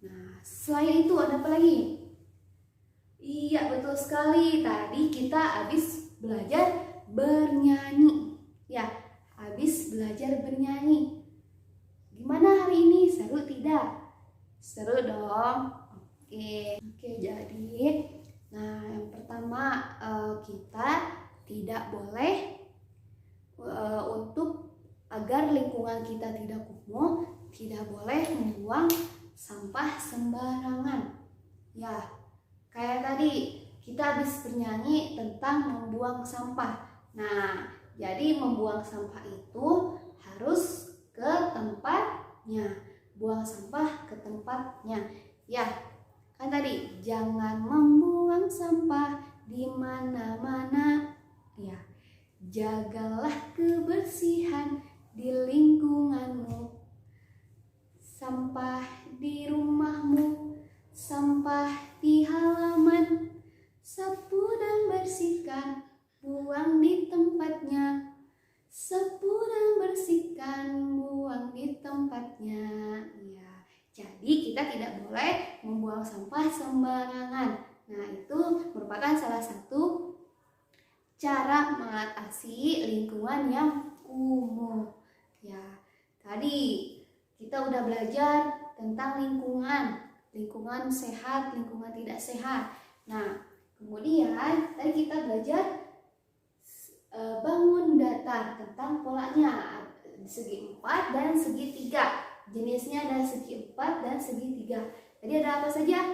Nah, selain itu ada apa lagi? Iya, betul sekali. Tadi kita habis belajar bernyanyi. Ya, habis belajar bernyanyi. Gimana hari ini? Seru tidak? Seru dong. Oke, jadi yang pertama kita tidak boleh untuk agar lingkungan kita tidak kumuh, tidak boleh membuang sampah sembarangan. Ya, kayak tadi kita habis bernyanyi tentang membuang sampah. Nah, jadi membuang sampah itu harus ke tempatnya. Buang sampah ke tempatnya. Ya, kan tadi jangan membuang sampah di mana-mana. Ya, jagalah kebersihan di lingkunganmu. Sampah di rumahmu, sampah di halaman, sapu dan bersihkan, buang di tempatnya. Sapu dan bersihkan, buang di tempatnya. Ya, jadi kita tidak boleh membuang sampah sembarangan. Nah, itu merupakan salah satu cara mengatasi lingkungan yang kumuh. Ya, tadi kita udah belajar tentang lingkungan sehat, lingkungan tidak sehat. Nah, kemudian tadi kita belajar bangun datar, tentang polanya segi 4 dan segi 3. Jenisnya ada segi 4 dan segi 3. Tadi ada apa saja?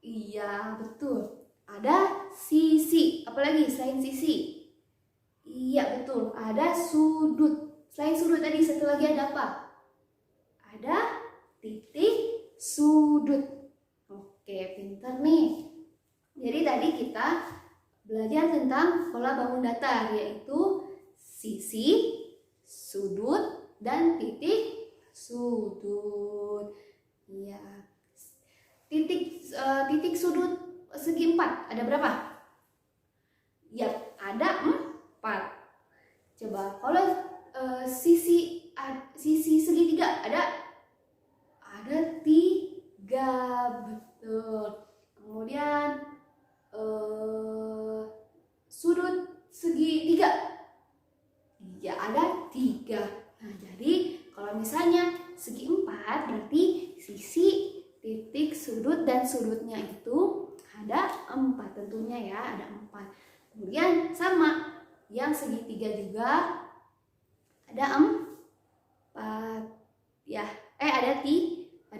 Iya, betul. Ada sisi. Apalagi selain sisi? Iya, betul. Ada sudut. Selain sudut tadi, satu lagi ada apa? Ada titik sudut. Oke, pintar nih. Jadi tadi kita belajar tentang pola bangun datar, yaitu sisi, sudut, dan titik sudut. Ya, titik sudut segi 4 ada berapa? Ya, ada 4. Coba kalau sisi segi 3 ada 3, betul. Kemudian segitiga? Ya, ada 3. Nah, jadi kalau misalnya segi 4 berarti sisi, titik, sudut, dan sudutnya itu ada 4 tentunya ya, ada 4. Kemudian sama, yang segitiga juga ada 4 ya. Ada 3.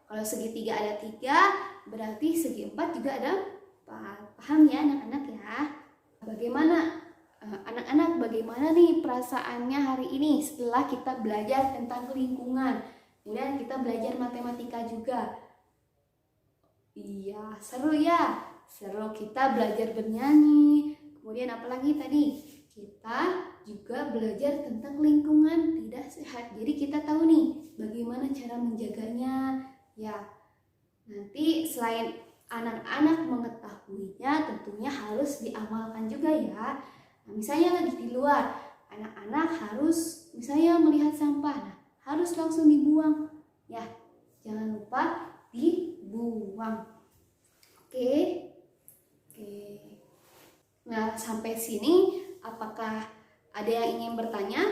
Kalau segitiga ada 3, berarti segi 4 juga ada 4. Paham ya anak-anak ya? Anak-anak bagaimana nih perasaannya hari ini setelah kita belajar tentang lingkungan? Kemudian kita belajar matematika juga. Iya, seru ya. Seru, kita belajar bernyanyi. Kemudian apalagi tadi? Kita juga belajar tentang lingkungan tidak sehat. Jadi kita tahu nih bagaimana cara menjaganya. Ya, nanti selain anak-anak mengetahuinya, tentunya harus diamalkan juga ya. Nah, misalnya lagi di luar, anak-anak harus misalnya melihat sampah, nah, harus langsung dibuang. Ya, jangan lupa dibuang. Oke. Nah, sampai sini apakah ada yang ingin bertanya?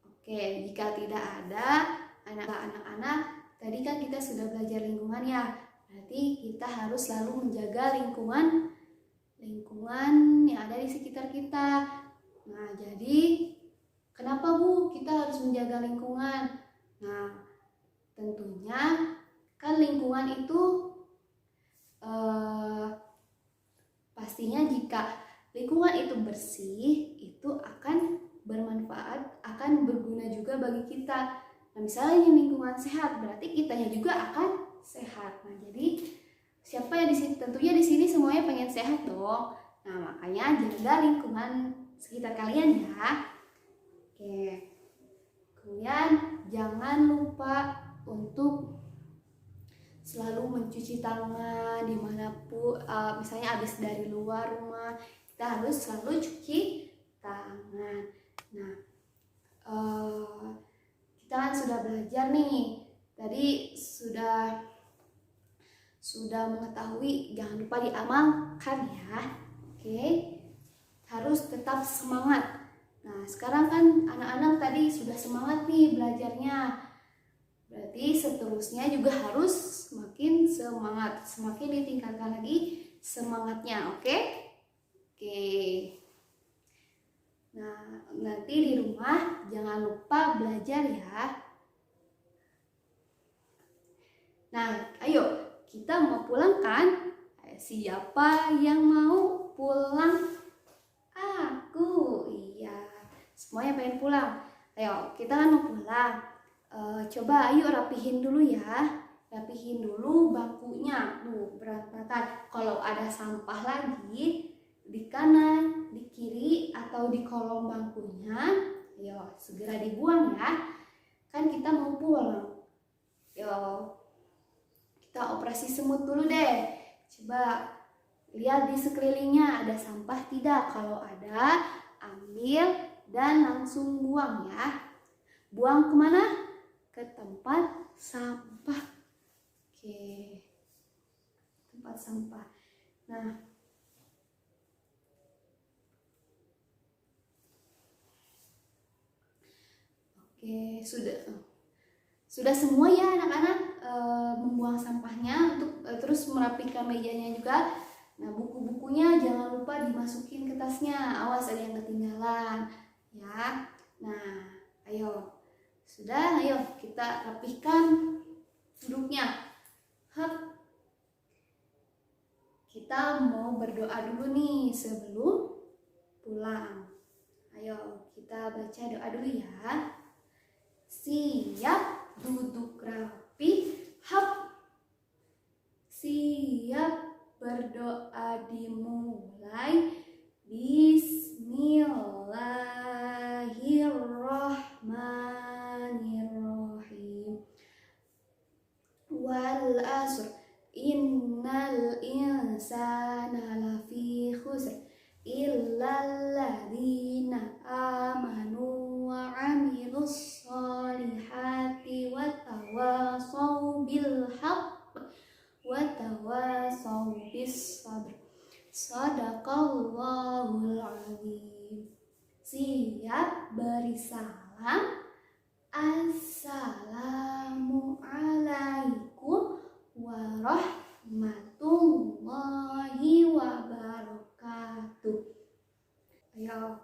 Oke, jika tidak ada, anak-anak, tadi kan kita sudah belajar lingkungan ya. Berarti kita harus selalu menjaga lingkungan yang ada di sekitar kita. Nah, jadi kenapa Bu kita harus menjaga lingkungan? Nah, tentunya kan lingkungan itu pastinya jika lingkungan itu bersih, itu akan bermanfaat, akan berguna juga bagi kita. Nah, misalnya lingkungan sehat, berarti kitanya juga akan sehat. Nah, jadi siapa yang di sini, tentunya di sini semuanya pengen sehat dong. Nah, makanya jaga lingkungan sekitar kalian ya. Oke. Kemudian jangan lupa untuk selalu mencuci tangan dimanapun, misalnya habis dari luar rumah, kita harus selalu cuci tangan. Nah, kita kan sudah belajar nih, tadi sudah mengetahui, jangan lupa diamalkan ya. Oke, harus tetap semangat. Nah, sekarang kan anak-anak tadi sudah semangat nih belajarnya, berarti seterusnya juga harus semakin semangat, semakin ditingkatkan lagi semangatnya. Oke. Nah, nanti di rumah jangan lupa belajar ya. Nah, ayo kita mau pulang kan? Siapa yang mau pulang? Aku. Iya, semuanya pengen pulang. Ayo, kita kan mau pulang. Coba ayo rapihin dulu ya. Rapihin dulu bangkunya. Berantakan. Kalau ada sampah lagi di kanan, di kiri, atau di kolong bangkunya, ayo segera dibuang ya. Kan kita mau pulang. Yo, kita operasi semut dulu deh. Coba lihat di sekelilingnya ada sampah tidak. Kalau ada, ambil dan langsung buang ya. Buang kemana? Ke tempat sampah. Oke, tempat sampah. Nah, oke, sudah semua ya anak-anak membuang sampahnya, untuk terus merapikan mejanya juga. Nah, buku-bukunya jangan lupa dimasukin ke tasnya, awas ada yang ketinggalan ya. Nah, ayo kita rapihkan duduknya. Kita mau berdoa dulu nih sebelum pulang. Ayo kita baca doa dulu ya. Siap, duduk rapi, siap, berdoa dimulai. Bismillahirrahmanirrahim. Wal asr, innal insana lafi khusr illal ladzina amanu wa 'amilus sholihati wa tawasaw bil haqq wa tawasaw bis sabr. Shadaqallahul azim. Siap beri salam. Assalamualaikum warahmatullahi wabarakatuh. Ayo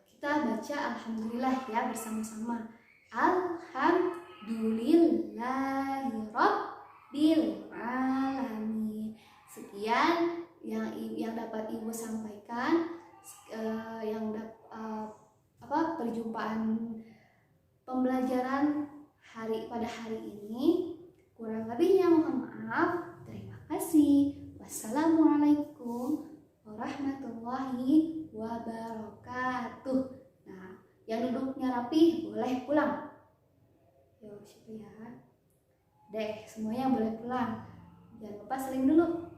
kita baca alhamdulillah ya bersama-sama. Alhamdulillahirabbil alamin. Sekian yang dapat Ibu sampaikan, perjumpaan pembelajaran pada hari ini. Kurang lebihnya mohon maaf. Terima kasih. Wassalamualaikum warahmatullahi wabarakatuh. Nah, yang duduknya rapi boleh pulang. Yo, siapa ya? Deh, semuanya boleh pulang. Jangan lupa saling dulu.